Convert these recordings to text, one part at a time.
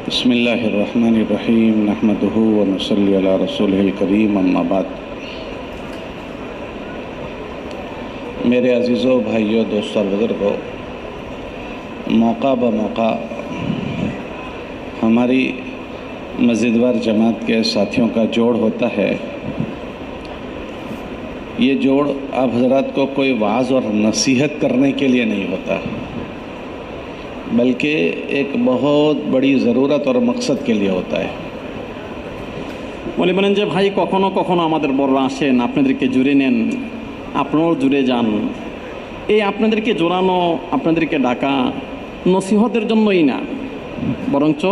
बिस्मिल्लाहिर्रहमानिर्रहीम नहमदुहु व नसल्ली अला रसूलिहिल करीम अम्मा बाद। मेरे अजीज़ों, भाइयों, दोस्तों और बुज़ुर्गों, मौका ब मौका हमारी मस्जिदवार जमात के साथियों का जोड़ होता है। ये जोड़ आप हज़रात को कोई वाज़ और नसीहत करने के लिए नहीं होता, बल्कि एक बहुत बड़ी ज़रूरत और मकसद के लिए होता है। বলে বলেন যে ভাই, কখনো কখনো আমাদের বড়রা আসেন, আপনাদেরকে জুড়ে নেন, আপনারাও জুড়ে যান। এই আপনাদেরকে জোড়ানো, আপনাদেরকে ডাকা নসিহতের জন্যই না, বরঞ্চ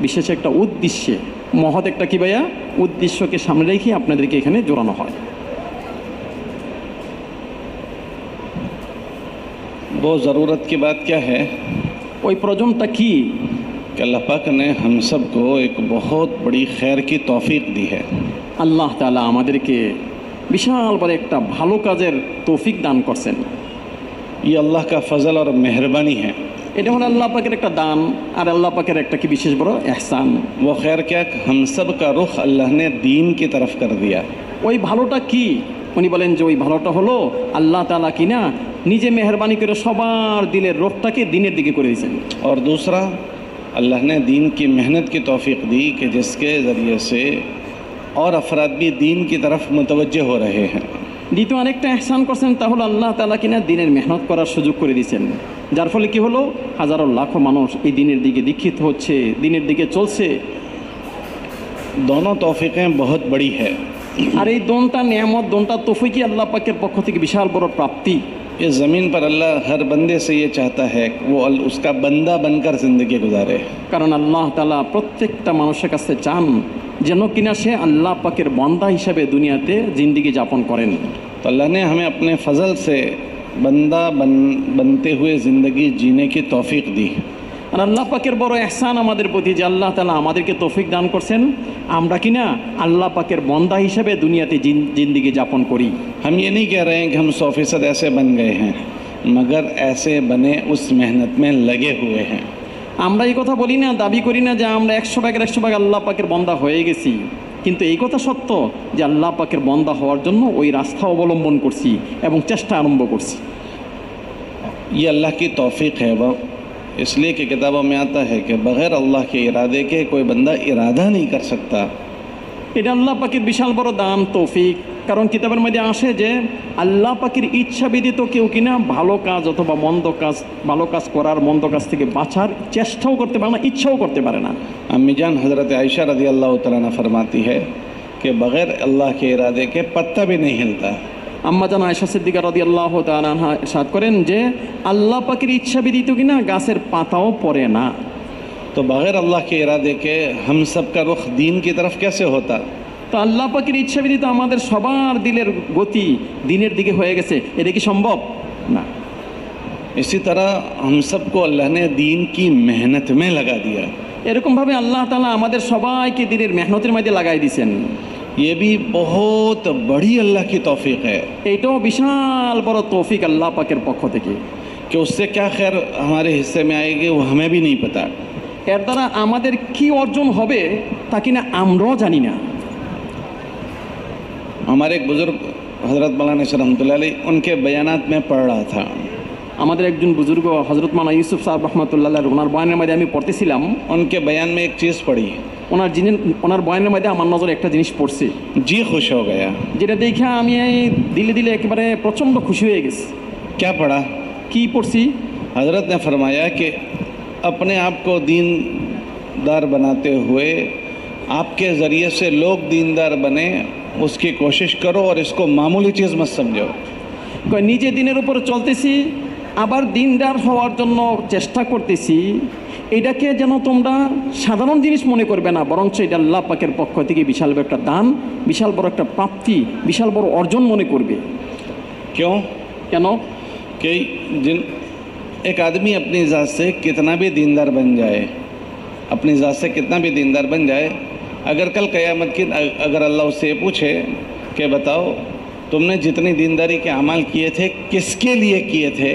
বিশেষ একটা উদ্দেশ্যে, মহৎ একটা কি ভাইয়া উদ্দেশ্যকে সামনে রেখে আপনাদেরকে এখানে জোড়ানো হয়। वो ज़रूरत की बात क्या है ওই প্রয়োজনটা কি? कि अल्लाह पाक ने हम सब को एक बहुत बड़ी खैर की तौफीक दी है। আল্লাহ তাআলা আমাদেরকে বিশাল বড় একটা ভালো কাজের তৌফিক দান করছেন। ये अल्लाह का फ़ज़ल और मेहरबानी है। এটা হলো আল্লাহ পাকের একটা দান, আর আল্লাহ পাকের একটা কি বিশেষ বড় ইহসান। वो खैर क्या, हम सब का रुख अल्लाह ने दीन की तरफ कर दिया। ওই ভালোটা কি? উনি বলেন যে ওই ভালোটা হলো আল্লাহ তাআলা কিনা নিজে মেহরবানি করে সবার দিলের রোগটাকে দিনের দিকে করে দিয়েছেন। और दूसरा, अल्लाह ने दीन की मेहनत की तौफीक दी कि जिसके ज़रिए से और अफराद भी दीन की तरफ मुतवज्जे हो रहे हैं। দ্বিতীয় আরেকটা ইহসান করছেন, তা হলো আল্লাহ তাআলা কিনা দিনের মেহনত করার সুযোগ করে দিয়েছেন, যার ফলে কি হলো হাজারো লাখো মানুষ এই দিনের দিকে দীক্ষিত হচ্ছে, দিনের দিকে চলছে। दोनों तौफीक़ें बहुत बड़ी है। আর এই দোনটা নিয়ামত, দোনটা তৌফিকই আল্লাহ পাকের পক্ষ থেকে বিশাল বড় প্রাপ্তি। इस ज़मीन पर अल्लाह हर बंदे से ये चाहता है कि वो उसका बंदा बनकर ज़िंदगी गुजारे। কারণ আল্লাহ তাআলা প্রত্যেকটা মানুষের কাছে চান যেন কিনা সে আল্লাহ পাকের বান্দা হিসাবে দুনিয়াতে জিন্দেগি যাপন করেন। तो अल्लाह ने हमें अपने फ़ज़ल से बंदा बनते हुए ज़िंदगी जीने की तौफीक दी। আর আল্লাহ পাকের বড় ইহসান আমাদের প্রতি যে আল্লাহ তাআলা আমাদেরকে তৌফিক দান করছেন আমরা কিনা আল্লাহ পাকের বান্দা হিসেবে দুনিয়াতে জিন্দেগি যাপন করি। हम ये नहीं कह रहे हैं कि हम 100% ऐसे बन गए हैं, मगर ऐसे बने उस मेहनत में लगे हुए हैं। আমরা এই কথা বলি না, দাবি করি না যে আমরা 100% আল্লাহ পাকের বান্দা হয়ে গেছি, কিন্তু এই কথা সত্য যে আল্লাহ পাকের বান্দা হওয়ার জন্য ওই রাস্তা অবলম্বন করছি এবং চেষ্টা আরম্ভ করছি। ये अल्लाह की तौफीक है। वो इसलिए कि किताबों में आता है कि बग़ैर अल्लाह के इरादे के कोई बंदा इरादा नहीं कर सकता। এটা আল্লাহ পাকের বিশাল বড় দান, তৌফিক। কারণ কিতাবের মধ্যে আসে যে আল্লাহ পাকের ইচ্ছা ব্যতীত কেউ কিনা ভালো কাজ অথবা মন্দ কাজ, ভালো কাজ করার মন্দ কাজ থেকে বাঁচার চেষ্টাও করতে পারে না, ইচ্ছাও করতে পারে না। अम्मी जान हज़रत आयशा रज़ी अल्लाह तआला अन्हा फरमाती है कि बग़ैर अल्लाह के इरादे के पत्ता भी नहीं हिलता। আম্মা জান আয়েশা সিদ্দিকা রাদিয়াল্লাহু তাআলা আনহা ইরশাদ করেন যে আল্লাহ পাকের ইচ্ছা ব্যতীত কিনা গাছের পাতাও পড়ে না। तो बग़ैर अल्लाह के इरादे के हम सब का रुख दीन की तरफ कैसे होता? তো আল্লাহ পাকের ইচ্ছা ব্যতীত আমাদের সবার দিলের গতি দিনের দিকে হয়ে গেছে, এটা কি সম্ভব? না। इसी तरह हम सब को अल्लाह ने दीन की मेहनत में लगा दिया। এরকমভাবে আল্লাহ তাআলা আমাদের সবাইকে দিনের মেহনতের মধ্যে লাগাই দিয়েছেন। ये भी बहुत बड़ी अल्लाह की तौफीक है এইটাও বিশাল বড় তৌফিক আল্লাহ পাকের পক্ষ থেকে। कि उससे क्या खैर हमारे हिस्से में आएगी वो हमें भी नहीं पता। এর দ্বারা আমাদের কি অর্জন হবে তা কিনা আমরাও জানি না। हमारे एक बुज़ुर्ग हज़रत मौलाना रहमतुल्लाह अलैह उनके बयानात में पढ़ रहा था। আমাদের একজন বুজুর্গ হযরত মাওলানা ইউসুফ সাহেব রাহমাতুল্লাহ আলাইহি ওনার বয়ানের মধ্যে আমি পড়তেছিলাম। उनके बयान में एक चीज़ पढ़ी, ওনার বয়ানের মধ্যে আমার নজরে একটা জিনিস পড়ছে, जी खुश हो गया। যেটা দেখে আমি দিলে দিলে একেবারে প্রচণ্ড খুশি হয়ে গেছি। क्या पढ़ा? কি পড়ছি? हज़रत ने फरमाया कि अपने आप को दीनदार बनाते हुए आपके ज़रिए से लोग दीनदार बने, उसकी कोशिश करो और इसको मामूली चीज़ मत समझो। নিজে দিনের উপর চলতেছি, আবার দিনদার হওয়ার জন্য চেষ্টা করতেছি, এটাকে যেন তোমরা সাধারণ জিনিস মনে করবে না, বরঞ্চ এটা আল্লাহ পাকের পক্ষ থেকে বিশাল বড় একটা দান, বিশাল বড় একটা প্রাপ্তি, বিশাল বড় অর্জন মনে করবে। क्यों? কেন? कि जिन एक आदमी अपनी ज़ात से कितना भी दीनदार बन जाए, अपनी ज़ात से कितना भी दीनदार बन जाए, अगर कल क़यामत की अगर अल्लाह उससे पूछे कि बताओ तुमने जितनी दीनदारी के अमाल किए थे किसके लिए किए थे,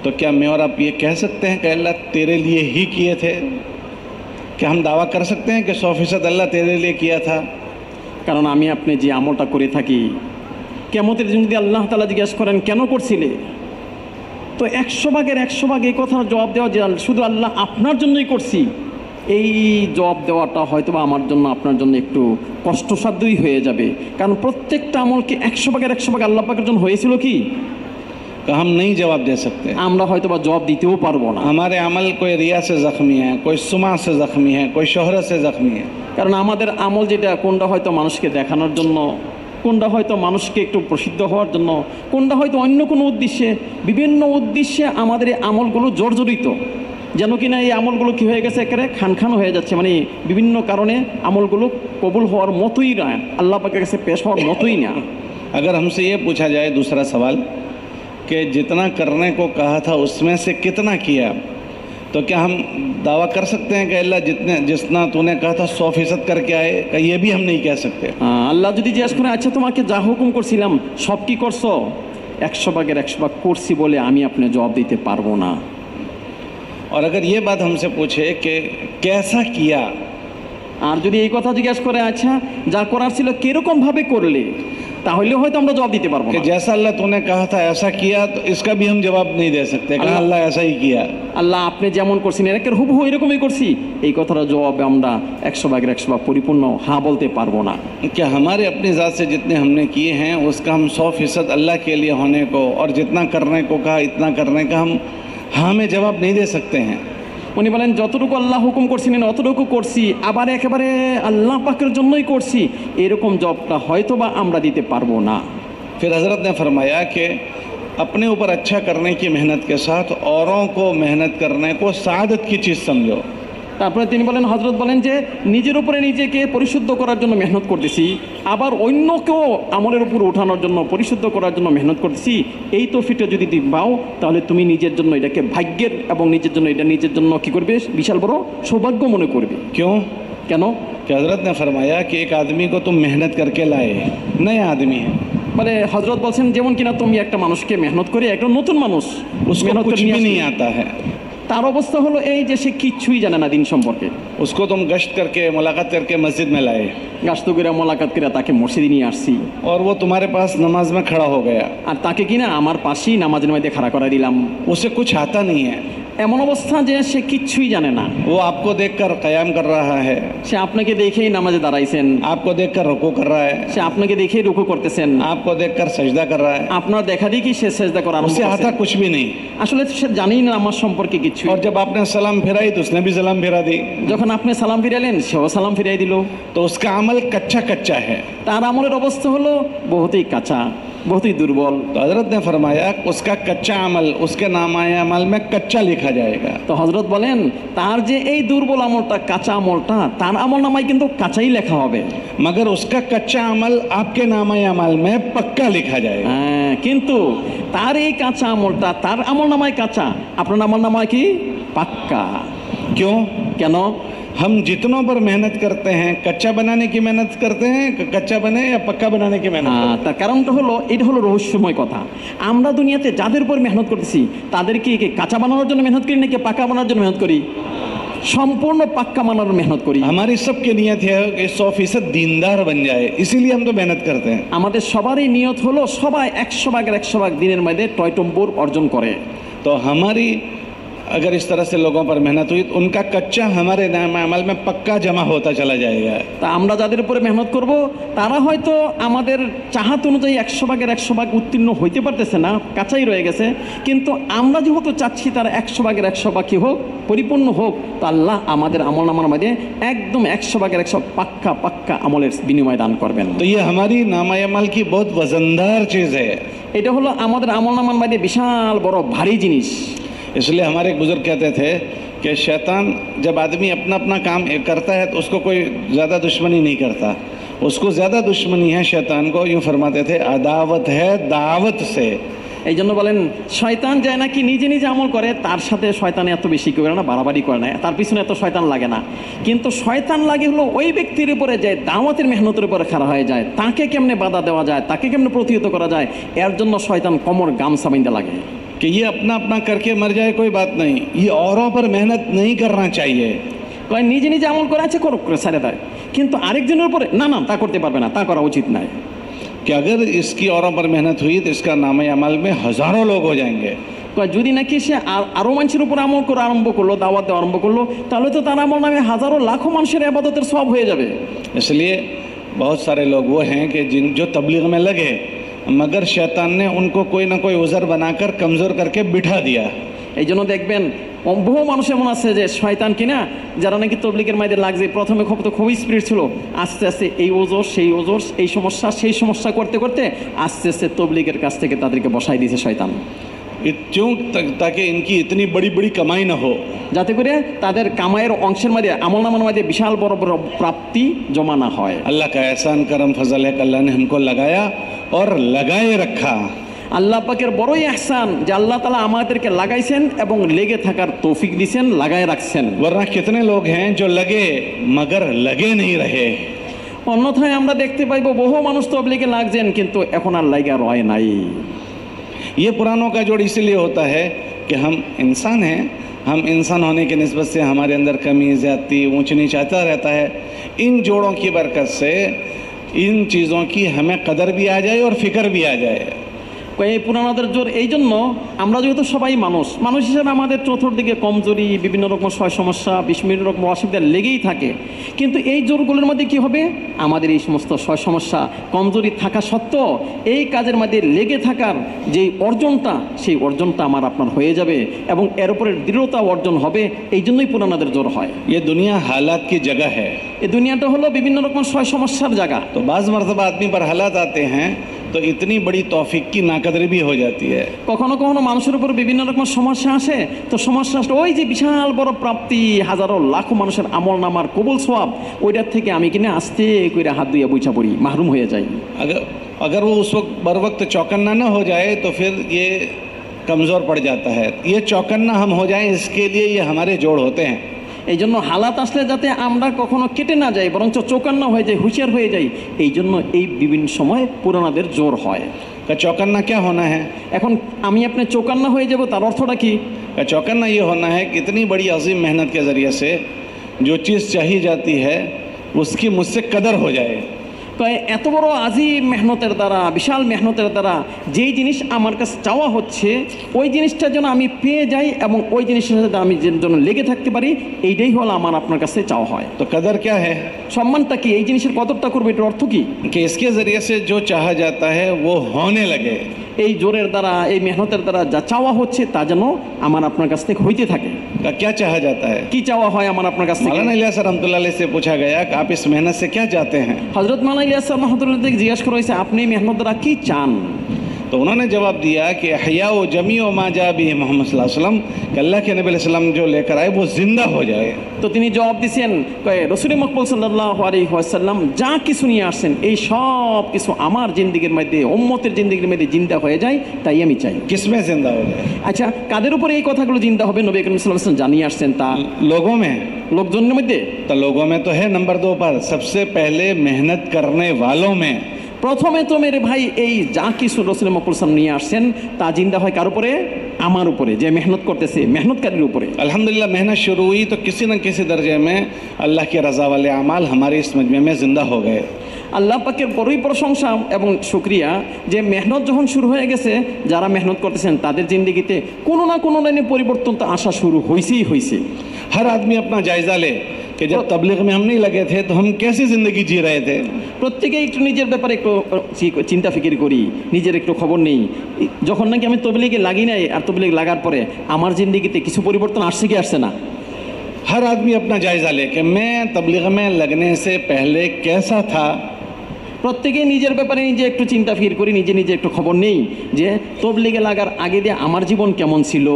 तो क्या मैं और आप ये कह सकते हैं कि अल्लाह तेरे लिए ही किए थे? क्या हम दावा कर सकते हैं कि 100% अल्लाह तेरे लिए किया था? কারণ আমি আপনি যে আমলটা করে থাকি, কিয়ামতের দিন যদি আল্লাহ তাআলা জিজ্ঞেস করেন কেন করছিলে, তো 100 ভাগের 100 ভাগ এই কথার জবাব দেওয়া যে শুধু আল্লাহ আপনার জন্যই করছি, এই জবাব দেওয়াটা হয়তো বা আমার জন্য আপনার জন্য একটু কষ্টসাধ্যই হয়ে যাবে। কারণ প্রত্যেকটা আমলকে 100 ভাগের 100 ভাগ আল্লাহ পাকের জন্য হয়েছিল কি, कि हम नहीं जवाब दे सकते। আমরা হয়তো বা জবাব দিতেও পারবো না। हमारे अमल कोई रिया से ज़ख्मी है, कोई सुमा से ज़ख्मी है, कोई शोहरत से ज़ख्मी है। কারণ আমাদের আমল যেটা, কোনটা হয়তো মানুষকে দেখানোর জন্য, কোনটা হয়তো মানুষকে একটু প্রসিদ্ধ হওয়ার জন্য, কোনটা হয়তো অন্য কোনো উদ্দেশ্যে, বিভিন্ন উদ্দেশ্যে আমাদের এই আমলগুলো জর্জরিত। যেন কিনা এই আমলগুলো কী হয়ে গেছে, একেবারে খান হয়ে যাচ্ছে, মানে বিভিন্ন কারণে আমলগুলো কবুল হওয়ার মতোই না, আল্লাহ পাকের কাছে পেশ হওয়ার মতোই না। अगर हमसे ये पूछा जाए दूसरा सवाल कि जितना करने को कहा था उसमें से कितना किया, तो क्या हम दावा कर सकते हैं कि अल्लाह जितना तूने कहा था 100% करके आए? का ये भी हम नहीं कह सकते। আল্লাহ যদি জিজ্ঞেস করে, আচ্ছা তোমাকে যা হুকুম করছিলাম সব কি করছো, 100 ভাগের 100 ভাগ করছি বলে আমি আপনি জবাব দিতে পারবো না। और अगर ये बात हमसे पूछे कि कैसा किया, আর যদি এই কথা জিজ্ঞেস করে, আচ্ছা যা করার ছিল কিরকমভাবে করলে, তাহলে হয়তো আমরা জবাব দিতে পারবো कि না। जैसा अल्लाह तूने कहा था ऐसा किया, तो इसका भी हम जवाब नहीं दे सकते। कहा अल्लाह ऐसा ही किया। আল্লাহ আপনি যেমন করছেন এর হুবহু এরকমই করছি, এই কথার জবাবে আমরা 100 ভাগের 100 ভাগ পরিপূর্ণ হ্যাঁ বলতে পারবো না। क्या हमारे अपनी ज़ात से जितने हमने किए हैं उसका हम 100% अल्लाह के लिए होने को, और जितना करने को कहा इतना करने का हम हाँ में जवाब नहीं दे सकते हैं। উনি বলেন যতটুকু আল্লাহ হুকুম করছিলেন অতটুকু করছি, আবার একেবারে আল্লাহ পাকের জন্যই করছি, এরকম জবটা হয়তো বা আমরা দিতে পারবো না। फिर हज़रत ने फरमाया कि अपने ऊपर अच्छा करने की मेहनत के साथ औरों को मेहनत करने को सादत की चीज़ समझो। তারপরে তিনি বলেন, হযরত বলেন যে নিজের উপরে নিজেকে পরিশুদ্ধ করার জন্য মেহনত করতেছি, আবার অন্যকেও আমলের উপর ওঠানোর জন্য পরিশুদ্ধ করার জন্য মেহনত করতেছি, এই তৌফিকটা যদি তুমি পাও তাহলে তুমি নিজের জন্য এটাকে ভাগ্যের এবং নিজের জন্য এটা নিজের জন্য কি করবে, বিশাল বড় সৌভাগ্য মনে করবে। क्यों? কেন? कि हज़रत ने फरमाया कि एक आदमी को तुम मेहनत करके लाए, नया आदमी है, মানে হযরত বলছেন যেমন কিনা তুমি একটা মানুষকে মেহনত করে, একটা নতুন মানুষ उसको মেহনত कुछ করে নিয়ে भी नहीं আসলে, आता है, তার অবস্থা হলো এই যে সে কিচ্ছুই জানে না দিন সম্পর্কে। उसको तुम गश्त करके मुलाकात करके मस्जिद में लाए, গাস্ত করে মোলাকাত করে তাকে মসজিদে নিয়ে আসছি, और वो तुम्हारे पास नमाज में खड़ा हो गया, আর তাকে কিনা আমার পাশেই নামাজের মধ্যে খাড়া করে দিলাম। उसे कुछ आता नहीं है, এমন অবস্থা যে সে কিচ্ছুই জানে না, वो आपको देखकर क़याम कर रहा है, সে আপনাকে দেখেই নামাজে দাঁড়াইছেন, आपको देखकर रुकू कर रहा है, সে আপনাকে দেখেই রুকু করতেছেন, आपको देखकर सजदा कर रहा है, আপনার দেখা দেখি সে সেজদা করা আরম্ভ उसे आता করছে। कुछ भी नहीं। আসলে সে জানেই না আমার সম্পর্কে কিছু। और जब आपने सलाम फिराई तो उसने भी सलाम फिरा दी, যখন আপনি সালাম ফিরালেন সেও সালাম ফিরাই দিল। तो उसका अमल कच्चा कच्चा है। তার আমলের অবস্থা হলো বহুতই কাঁচা, বহুতই দুর্বল। तो हजरत ने फरमाया उसका कच्चा अमल उसके नामाए अमल में कच्चा लिखा जाएगा। তো হযরত বলেন তার যে এই দুর্বল আমলটা, কাঁচা আমলটা, তার আমল নামায় কিন্তু কাঁচাই লেখা হবে, मगर उसका कच्चा अमल आपके नामाए अमल में पक्का लिखा जाएगा। হ্যাঁ, কিন্তু তার এই কাঁচা আমলটা তার আমল নামায় কাঁচা, আপনার আমল নামায় কি পাক্কা। क्यों? কেন? हम जितनों पर मेहनत करते हैं, कच्चा बनाने की मेहनत करते हैं, कच्चा बने या पक्का बनाने की मेहनत करते তার কারণটা হলো, এটা হলো রহস্যময় কথা। আমরা দুনিয়াতে যাদের উপর মেহনত করতেছি তাদেরকে কি কাঁচা বানানোর জন্য মেহনত করি নাকি পাক্কা বানানোর জন্য মেহনত করি? সম্পূর্ণ পাক্কা বানানোর মেহনত করি। हैं। हमारी सबकी नीयत है कि 100% दीनदार बन जाए, इसीलिए हम तो मेहनत करते हैं। আমাদের सबारই নিয়ত হলো সবাই 100 ভাগের 100 ভাগ দিনের মধ্যে টয়টম্বুর অর্জন করে। तो हमारी अगर इस तरह से लोगों पर मेहनत हुई तो उनका कच्चा हमारे नाम अमल में पक्का जमा होता चला जाएगा। তা আমরা যাদের উপরে মেহনত করব তারা হয়তো আমাদের চাহাত অনুযায়ী 100 ভাগের 100 ভাগ উত্তীর্ণ হইতে পারতেছে না, কাঁচাই রয়ে গেছে, কিন্তু আমরা যেহেতু চাচ্ছি তারা 100 ভাগের 100 ভাগ কি হোক, পরিপূর্ণ হোক, তো আল্লাহ আমাদের আমল নামার মধ্যে একদম 100 ভাগের 100 পাক্কা পাক্কা আমলের বিনিময় দান করবেন। तो ये हमारी नामाए अमल की बहुत वजनदार चीज़ है। এটা হলো আমাদের আমল নামার মধ্যে বিশাল বড় ভারী জিনিস। इसलिए हमारे एक बुजुर्ग कहते थे कि शैतान जब आदमी अपना अपना काम करता है तो उसको कोई ज़्यादा दुश्मनी नहीं करता, उसको ज़्यादा दुश्मनी है शैतान को, यूँ फरमाते थे, अदावत है दावत से। এই জন্য বলেন শয়তান যায় নাকি নিজে নিজে আমল করে, তার সাথে শয়তান এত বেশি করে না, বাড়াবাড়ি করে না, তার পিছনে এত শয়তান লাগে না, কিন্তু শয়তান লাগে হলো ওই ব্যক্তির উপরে যে দাওয়াতের মেহনতের উপরে খাড়া হয়ে যায়, তাকে কেমনে বাধা দেওয়া যায়, তাকে কেমনে প্রতিহত করা যায়, এর জন্য শয়তান কমর গামছা বাঁধা লাগে। कि ये अपना अपना करके मर जाए कोई बात नहीं, ये औरों पर मेहनत नहीं करना चाहिए। কয় নিজে নিজে আমল করে আছে করুক করে ছেড়ে দেয়, কিন্তু আরেকজনের উপরে না না তা করতে পারবে না, তা করা উচিত নয়। कि अगर इसकी औरों पर मेहनत हुई तो इसका नाम अमल में हज़ारों लोग हो जाएंगे। কয় যদি নাকি সে আরও মানুষের উপর আমল করে আরম্ভ করলো, দাওয়াত দেওয়া আরম্ভ করলো, তাহলে তো তার আমল নামে হাজারো লাখো মানুষের ইবাদতের সওয়াব হয়ে যাবে। इसलिए बहुत सारे लोग वो हैं कि जो तबलीग में लगे मगर शैतान ने उनको कोई ना कोई उज़र बनाकर कमज़ोर करके बिठा दिया। এই জন্য দেখবেন বহু মানুষ এমন আছে যে শয়তান কিনা যারা নাকি তবলিগের মাঝে লাগছে, প্রথমে খুবই স্পিরিট ছিল, আস্তে আস্তে এই ওজোর সেই ওজোর, এই সমস্যা সেই সমস্যা করতে করতে আস্তে আস্তে তবলিগের কাছ থেকে তাদেরকে বসাই দিয়েছে শয়তান। क्यों? ताकि इनकी इतनी बड़ी बड़ी कमाई ना हो, যাতে করে তাদের কামাইয়ের অংশের মধ্যে আমল নামার মধ্যে বিশাল বড় বড় প্রাপ্তি জমা না হয়। अल्लाह का एहसान करम फजल है कि अल्लाह ने हमको लगाया और लगाए रखा। আল্লাহ পাকের বড়ই ইহসান যে আল্লাহ তাআলা আমাদেরকে লাগাইছেন এবং লেগে থাকার তৌফিক দিয়েছেন, লাগায় রাখছেন। वरना कितने लोग हैं जो लगे मगर लगे नहीं रहे। অন্যথায় আমরা দেখতে পাইব বহু মানুষ তবলিগে লাগছেন কিন্তু এখন আর লাগা রয় নাই। ये पुरानों का जोड़ इसलिए होता है कि हम इंसान हैं, हम इंसान होने की निस्बत से हमारे अंदर कमी ज़्यादती ऊंच नीच आता रहता है। इन जोड़ों की बरकत से इन चीज़ों की हमें कदर भी आ जाए और फ़िक्र भी आ जाए। এই পুরানোদের জোর এই জন্য আমরা যেহেতু সবাই মানুষ, মানুষ হিসেবে আমাদের চতুর্দিকে কমজোরি, বিভিন্ন রকম সমস্যা, বিভিন্ন রকম অসুবিধা লেগেই থাকে। কিন্তু এই জোরগুলোর মধ্যে কি হবে, আমাদের এই সমস্ত সমস্যা কমজোরি থাকা সত্ত্বেও এই কাজের মধ্যে লেগে থাকার যেই অর্জনটা, সেই অর্জনটা আমার আপনার হয়ে যাবে এবং এর উপরে দৃঢ়তা অর্জন হবে। এই জন্যই পুরানোদের জোর হয়। ये दुनिया हालात की जगह है। এই দুনিয়াটা হলো বিভিন্ন রকম সমস্যার জায়গা। तो बाज़ मरतबा आदमी पर हालात आते हैं तो इतनी बड़ी तौफीक की नाकदरी भी हो जाती है। কখনো কখনো মানুষের উপর বিভিন্ন রকম সমস্যা আসে, তো সমস্যা আসলে ওই যে বিশাল বড় প্রাপ্তি, হাজারো লাখো মানুষের আমল নামার কবুল সওয়াব, ওইটার থেকে আমি কিনা আস্তে করে হাত ধুইয়া বুঝা পড়ি, মাহরুম হয়ে যাই। अगर वो उस वक्त बर वक्त चौकन्ना न हो जाए तो फिर ये कमज़ोर पड़ जाता है। ये चौकन्ना हम हो जाएं, इसके लिए ये हमारे जोड़ होते हैं। এই জন্য হালাত আসলে যাতে আমরা কখনো কেটে না যাই, বরঞ্চ চৌকান্না হয়ে যাই, হুঁশিয়ার হয়ে যাই, এই জন্য এই বিভিন্ন সময় পুরানাদের জোর হয়। का चौकन्ना क्या होना है? এখন আমি আপনি চৌকান্না হয়ে যাব, তার অর্থটা কি? का चौकन्ना ये होना है कि इतनी बड़ी अजीम मेहनत के ज़रिए से जो चीज़ चाहिए जाती है उसकी मुझसे कदर हो जाए। কয় এত বড় আজিম মেহনতের দ্বারা, বিশাল মেহনতের দ্বারা যেই জিনিস আমার কাছে চাওয়া হচ্ছে, ওই জিনিসটা যেন আমি পেয়ে যাই এবং ওই জিনিসের সাথে আমি যেন লেগে থাকতে পারি, এইটাই হলো আমার আপনার কাছে চাওয়া হয়। तो कदर क्या है? সম্মানটা কি? এই জিনিসের কদরটা করবে, এটার অর্থ কি? कि इसके ज़रिए से जो चाहा जाता है वो होने लगे। এই জোরের দ্বারা, এই মেহনতের দ্বারা যা চাওয়া হচ্ছে তা যেন আমার আপনার কাছ থেকে হইতে থাকে। का क्या चाहा जाता है? কি চাওয়া হয় আমার আপনার কাছ থেকে? मौलाना इलियास रहमतुल्लाह अलैह से पूछा गया कि आप इस मेहनत से क्या चाहते हैं? হযরত মাওলানা ইলিয়াস রহমাতুল্লাহ থেকে জিজ্ঞাসা করা হয়েছে, আপনি এই মেহনত দ্বারা কি চান? तो उन्होंने जवाब दिया कि हया व जमी व मा जा भी मोहम्मद सल्लल्लाहु अलैहि वसल्लम कि अल्लाह के नबी अलैहि सल्लम जो लेकर आए वो जिंदा हो जाए। তো তিনি জবাব দিয়েছেন, রাসূল মকবুল সাল্লাল্লাহু আলাইহি ওয়াসাল্লাম যা কিছু নিয়ে আসছেন এই সব কিছু আমার জিন্দেগির মধ্যে, উম্মতের জিন্দেগির মধ্যে জিন্দা হয়ে যায়, তাই আমি চাই। किसमें जिंदा हो जाए? আচ্ছা, কাদের উপরে এই কথাগুলো জিন্দা হবে নবী করিম সাল্লাল্লাহু আলাইহি ওয়াসাল্লাম জানিয়ে আসছেন? তা लोगों में। লোকজনের মধ্যে। तो लोगों में तो है नंबर 2 पर, सबसे पहले मेहनत करने वालों में। প্রথমে তো মেরে ভাই এই যা কিছু রাসূল মকবুল সাল্লাল্লাহু নিয়ে আসছেন তা জিন্দা হয় কার উপরে? আমার উপরে, যে মেহনত করতেছে, মেহনতকারীর উপরে। अल्हम्दुलिल्लाह मेहनत शुरू हुई तो किसी न किसी दर्जे में अल्लाह की रज़ा वाले अमाल हमारे इस मजमे में ज़िंदा हो गए। আল্লাহ পাকের বড়ই প্রশংসা এবং শুকরিয়া যে মেহনত যখন শুরু হয়ে গেছে, যারা মেহনত করতেছেন তাদের জিন্দেগিতে কোনো না কোনো লাইনে পরিবর্তন তো আসা শুরু হয়েছেই হয়েছে। हर आदमी अपना जायज़ा ले कि जब तबलीग में हम नहीं लगे थे तो हम कैसी ज़िंदगी जी रहे थे। প্রত্যেকেই একটু নিজের ব্যাপারে একটু চিন্তা ফিকির করি, নিজের একটু খবর নেই। যখন নাকি আমি তবলিগে লাগি নাই আর তবলিগ লাগার পরে আমার জিন্দেগিতে কিছু পরিবর্তন আসছে কি আসছে না? हर आदमी अपना जायज़ा ले कि मैं तबलीग में लगने से पहले कैसा था। প্রত্যেকেই নিজের ব্যাপারে নিজে একটু চিন্তা ফিকির করি, নিজে নিজে একটু খবর নেই যে তবলিগে লাগার আগে দিয়ে আমার জীবন কেমন ছিল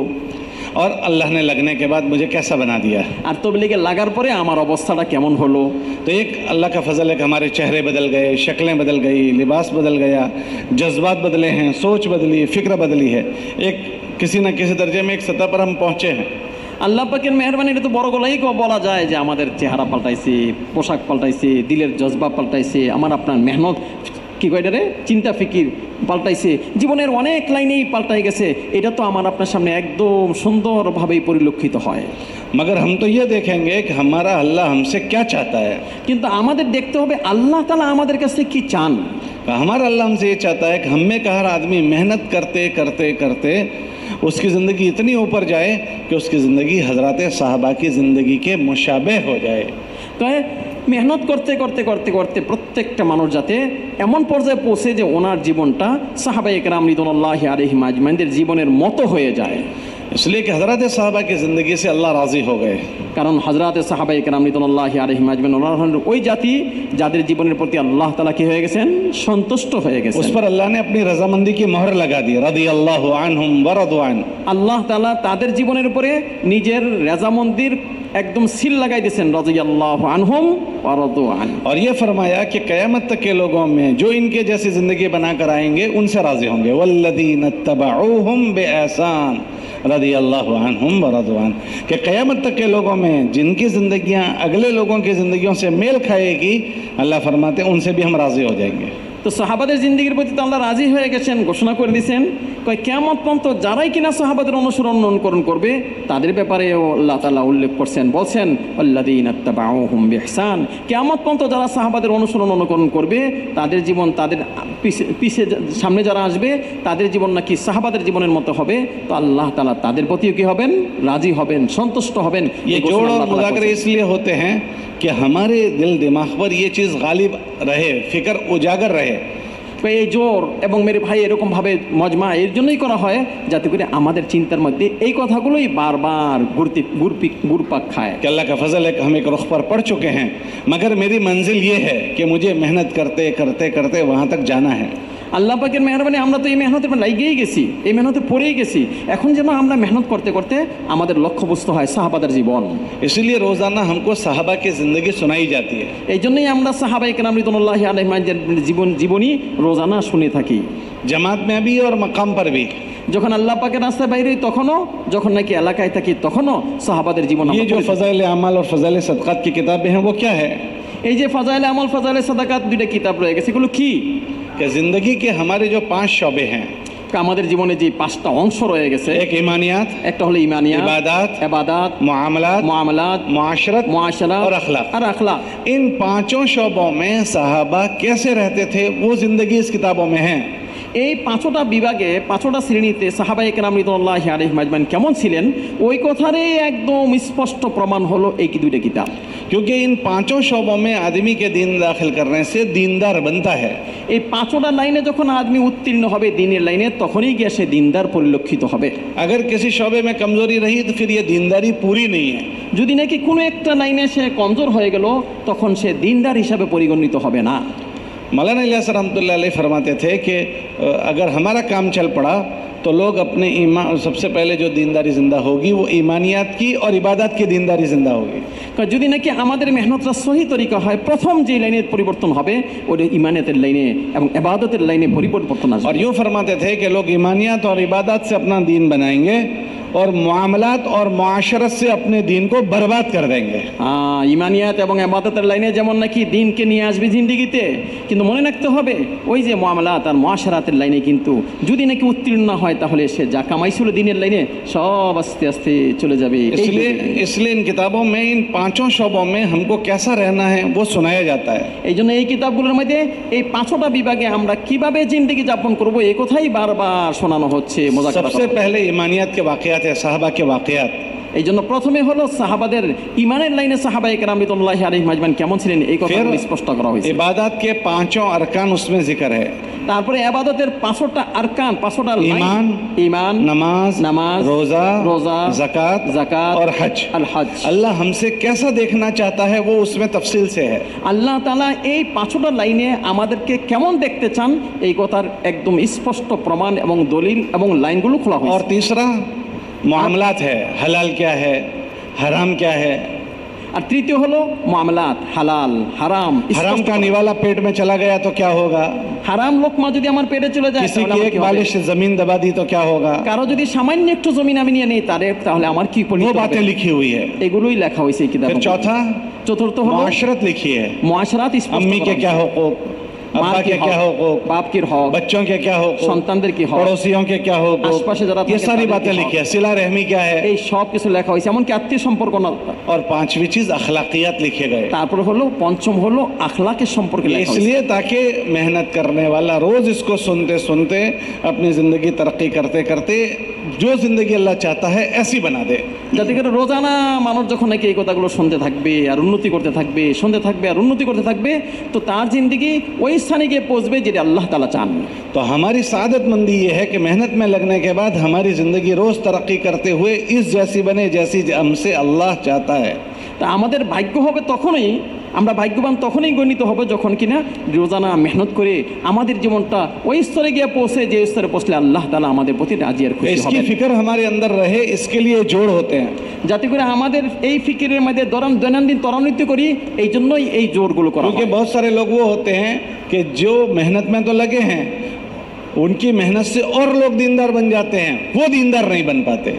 और अल्लाह ने लगने के बाद मुझे कैसा बना दिया। আর তবলিগে লাগার পরে আমার অবস্থাটা কেমন হলো। तो एक अल्लाह का फजल है कि हमारे चेहरे बदल गए, शक्लें बदल गई, लिबास बदल गया, जज्बात बदले हैं, सोच बदली, फ़िक्र बदली है। एक किसी न किसी दर्जे में एक सतह पर हम पहुँचे हैं। আল্লাহ পাকের মেহরবানি, এটা তো বড় গলাই বলা যায় যে আমাদের চেহারা পাল্টাইছে, পোশাক পাল্টাইছে, দিলের জজবা পাল্টাইছে, আমার আপনার মেহনত কি কয় রে চিন্তা ফিকির পাল্টাইছে, জীবনের অনেক লাইনেই পাল্টাই গেছে। এটা তো আমার আপনার সামনে একদম সুন্দরভাবেই পরিলক্ষিত হয়। मगर हम तो ये देखेंगे कि हमारा अल्लाह हमसे क्या चाहता है। কিন্তু আমাদের দেখতে হবে আল্লাহ তাআলা আমাদের কাছে কি চান। हमारा अल्लाह हमसे ये चाहता है कि हम में का हर आदमी मेहनत करते करते करते उसकी ज़िंदगी इतनी ऊपर जाए कि उसकी ज़िंदगी हज़रत साहबा की ज़िंदगी के मुशाबे हो जाए। তাই মেহনত করতে করতে করতে করতে প্রত্যেকটা মানুষ যাতে এমন পর্যায়ে পৌঁছে যে ওনার জীবনটা সাহাবায়ে কেরাম রিদওয়ানুল্লাহি আলাইহিম আজমাইনদের জীবনের মতো হয়ে যায়। इसलिए कि हज़रत साहबा की ज़िंदगी से अल्लाह राज़ी हो गए। কারণ হযরতে সাহাবায়ে কেরাম রিদওয়ানুল্লাহি আলাইহিম আজমাইন ওনারা হলেন ওই জাতি যাদের জীবনের প্রতি আল্লাহ তাআলা কি হয়ে গেছেন, সন্তুষ্ট হয়ে গেছেন। उस पर अल्लाह ने अपनी रज़ामंदी की मोहर लगा दी, रज़ियल्लाहु अन्हुम व रदू अन। আল্লাহ তাআলা তাদের জীবনের উপরে নিজের রেজামন্দির একদম সিল লাগাই দিয়েছেন, রাদিয়াল্লাহু আনহুম ওয়া রাদু আন। और ये फरमाया कि क़यामत तक के लोगों में जो इनके जैसी ज़िंदगी बनाकर आएंगे उनसे राज़ी होंगे। वल्लज़ीन इत्तबऊहुम बिइहसान रज़ियल्लाहु अन्हुम व रदू अन। कि क़यामत तक के लोगों में जिनकी ज़िंदगियां अगले लोगों की ज़िंदगियों से मेल खाएगी, अल्लाह फरमाते हैं उनसे भी हम राज़ी हो जाएंगे। তো সাহাবাদের জিন্দেগির প্রতি তো আল্লাহ রাজি হয়ে গেছেন, ঘোষণা করে দিয়েছেন কয় কিয়ামত পর্যন্ত যারাই কিনা সাহাবাদের অনুসরণ অনুকরণ করবে তাদের ব্যাপারেও আল্লাহ তাআলা উল্লেখ করছেন, বলছেন আল্লাযীনা ইত্তাবাউহুম বিইহসান। কিয়ামত পর্যন্ত যারা সাহাবাদের অনুসরণ অনুকরণ করবে তাদের জীবন, তাদের পিছে সামনে যারা আসবে তাদের জীবন নাকি সাহাবাদের জীবনের মতো হবে। তো আল্লাহ তাআলা তাদের প্রতিও কি হবেন, রাজি হবেন, সন্তুষ্ট হবেন। ये जोड़ और मुज़ाकरे इसलिए होते हैं कि हमारे दिल दिमाग पर ये चीज़ गालिब रहे, फ़िक्र उजागर रहे। এই জোর এবং মেরে ভাই এরকমভাবে মজমা এর জন্যই করা হয় যাতে করে আমাদের চিন্তার মধ্যে এই কথাগুলোই বারবার ঘুরপাক খায়। कि अल्लाह का फजल है कि हम एक रुख पर पढ़ चुके हैं, मगर मेरी मंजिल ये है कि मुझे मेहनत करते करते करते वहाँ तक जाना है। আল্লাহ পাকের মেহরবানি আমরা তো এই মেহনতের লাগিয়েই গেছি, এই মেহনতে পড়েই গেছি। এখন যেন আমরা মেহনত করতে করতে আমাদের লক্ষ্যবস্তু হয় সাহাবাদের জীবন। इसलिए रोज़ाना हमको साहबा की ज़िंदगी सुनाई जाती है। এই জন্যই আমরা সাহাবায়ে কেরাম রিদওয়ানুল্লাহি আলাইহিম জীবনী রোজানা শুনে থাকি, जमात में भी और मकाम पर भी। যখন আল্লাহ পাকের রাস্তায় বাইরে তখনও, যখন নাকি এলাকায় থাকি তখনও সাহাবাদের জীবন। ये जो फ़ज़ाइल अमाल और फ़ज़ाइल सदक़ात की किताबें हैं वो क्या है? এই যে ফাজাইলে আমল ফাজাইলে সাদাকাত দুইটা কিতাব রয়ে গেছে, এগুলো কি? कि ज़िंदगी के हमारे जो 5 शोबे हैं, আমাদের জীবনে যে 5টা অংশ রয়ে গেছে, एक ईमानियात, একটা হলো ইমানিয়াত, ইবাদত, मुआमलात, मुआशरत मुआशरत और अखलाक। और अखलाक। इन 5 शोबों में साहबा कैसे रहते थे वो ज़िंदगी इस किताबों में है। এই 5টা বিভাগে 5টা শ্রেণীতে সাহাবায়ে কেরাম রিদওয়ানুল্লাহি আলাইহিম আজমাইন কেমন ছিলেন ওই কথারই একদম স্পষ্ট প্রমাণ হলো এই দুইটা কিতাব। क्योंकि इन 5 शोबों में आदमी के दीन दाखिल करने से दीनदार बनता है। এই 5টা লাইনে যখন আদমি উত্তীর্ণ হবে দিনের লাইনে তখনই গিয়ে সে দীনদার পরিলক্ষিত হবে। अगर किसी शोबे में कमज़ोरी रही तो फिर ये दीनदारी पूरी नहीं है। যদি নাকি কোনো একটা লাইনে সে কমজোর হয়ে গেল তখন সে দীনদার হিসাবে পরিগণিত হবে না। मौलाना इलियास रहमतुल्लाह अलैह फरमाते थे कि अगर हमारा काम चल पड़ा तो लोग अपने ईमान, सबसे पहले जो दीनदारी ज़िंदा होगी वो ईमानियात की और इबादत की दीनदारी ज़िंदा होगी। যদি নাকি আমাদের মেহনতটা সহি তরিকা হয় প্রথম যে লাইনের পরিবর্তন হবে ওটা ইমানিয়াতের লাইনে এবং ইবাদতের লাইনে পরিবর্তন আসবে। और यूँ फरमाते थे कि लोग ईमानियात और इबादत से अपना दीन बनाएंगे और मुआमलात और मुआशरत से अपने दीन को बर्बाद कर देंगे। ইমানিয়াত এবং ইবাদতের লাইনে যেমন নাকি দিনকে নিয়ে আসবে জিন্দেগিতে, কিন্তু মনে রাখতে হবে ওই যে মুআমালাত আর মুআশারাতের লাইনে কিন্তু যদি নাকি উত্তীর্ণ না হয় তাহলে সে যা কামাইছিল দিনের লাইনে সব আস্তে আস্তে চলে যাবে। इसलिए इन किताबों में इन 5 शोबों में हमको कैसा रहना है वो सुनाया जाता है। এই জন্য এই কিতাবগুলোর মধ্যে এই 5টা বিভাগে আমরা কিভাবে জিন্দেগি যাপন করব এই কথাই বারবার শোনানো হচ্ছে। सबसे पहले ईमानियात के वाक़यात है, साहबा के वाक़यात। এই জন্য প্রথমে হলো সাহাবাদের ইমানের লাইনে সাহাবায়ে কেরাম রিদওয়ানুল্লাহি আলাইহিম আজমাইন কেমন ছিলেন এই কথাগুলো স্পষ্ট করা হয়েছে। इबादत के 5 अरकान उसमें जिक्र है। তারপরে ইবাদতের 5টা আরকান, 5টা ईमान, ईमान, नमाज, रोज़ा, ज़कात और हज। अल्लाह हमसे कैसा देखना चाहता है वो उसमें तफसील से है। আল্লাহ তাআলা এই 5টা লাইনে আমাদেরকে কেমন দেখতে চান এই কথার একদম স্পষ্ট প্রমাণ এবং দলিল এবং লাইনগুলো খোলা হয়েছে। और तीसरा मुआमलात है, हलाल क्या है, हराम क्या है। আর তৃতীয় হলো মুআমালাত, হালাল হারাম। हराम का निवाला पेट में चला गया तो क्या होगा? হারাম লোকমা যদি আমার পেটে চলে যায় किसी की एक बालिश से जमीन दबा दी तो क्या होगा? কারো যদি সামান্য একটু জমি আমি নিয়ে নেই তাহলে আমার কি পরিণতি वो হবে? बातें लिखी हुई है। এগুলোই লেখা হয়েছে এই কিতাবে। फिर चौथा চতুর্থ হলো मुआशरत लिखी है। মুআশারাত। अम्मी के क्या हुकूक, अब्बा মার কি के क्या হক, हुकूक, বাপ কি হক, बच्चों के क्या हुकूक, সন্তানদের কি হক, पड़ोसियों के क्या हुकूक, आसपास जरा ये থাকে सारी তাদের बातें কি लिखी হক। है। सिला रहमी क्या है, এই সব কিছু লেখা হয়েছে, এমনকি আত্মীয় সম্পর্ক না। और पांचवी चीज अखलाकियात लिखे गए। তারপরে হলো পঞ্চম হলো আখলাকের সম্পর্কে লেখা হয়েছে। इसलिए ताकि मेहनत करने वाला रोज इसको सुनते सुनते अपनी जिंदगी तरक्की करते करते जो जिंदगी अल्लाह चाहता है ऐसी बना दे। যাতে করে রোজানা মানুষ যখন নাকি এই কথাগুলো শুনতে থাকবে আর উন্নতি করতে থাকবে, শুনতে থাকবে আর উন্নতি করতে থাকবে, তো তার জিন্দগি ওই স্থানে গিয়ে পৌঁছবে যেটা আল্লাহ তাআলা চান। तो हमारी सादतमंदी ये है कि मेहनत में लगने के बाद हमारी ज़िंदगी रोज़ तरक्की करते हुए इस जैसी बने जैसी हमसे अल्लाह चाहता है। তা আমাদের ভাগ্য হবে তখনই, আমরা ভাগ্যবান তখনই গণিত হবে যখন কিনা রোজানা মেহনত করে আমাদের জীবনটা ওই স্তরে গিয়ে পৌঁছে যে স্তরে পৌঁছলে আল্লাহ তাআলা আমাদের প্রতি রাজি আর খুশি इसकी হবেন। फिक्र हमारे अंदर रहे, इसके लिए जोड़ होते हैं। যাতে করে আমাদের এই ফিকিরের মধ্যে দৈনন্দিন ত্বরান্বিত করি, এই জন্যই এই জোরগুলো করা क्योंकि হয়। बहुत सारे लोग वो होते हैं कि जो मेहनत में तो लगे हैं, उनकी मेहनत से और लोग दीनदार बन जाते हैं, वो दीनदार नहीं बन पाते।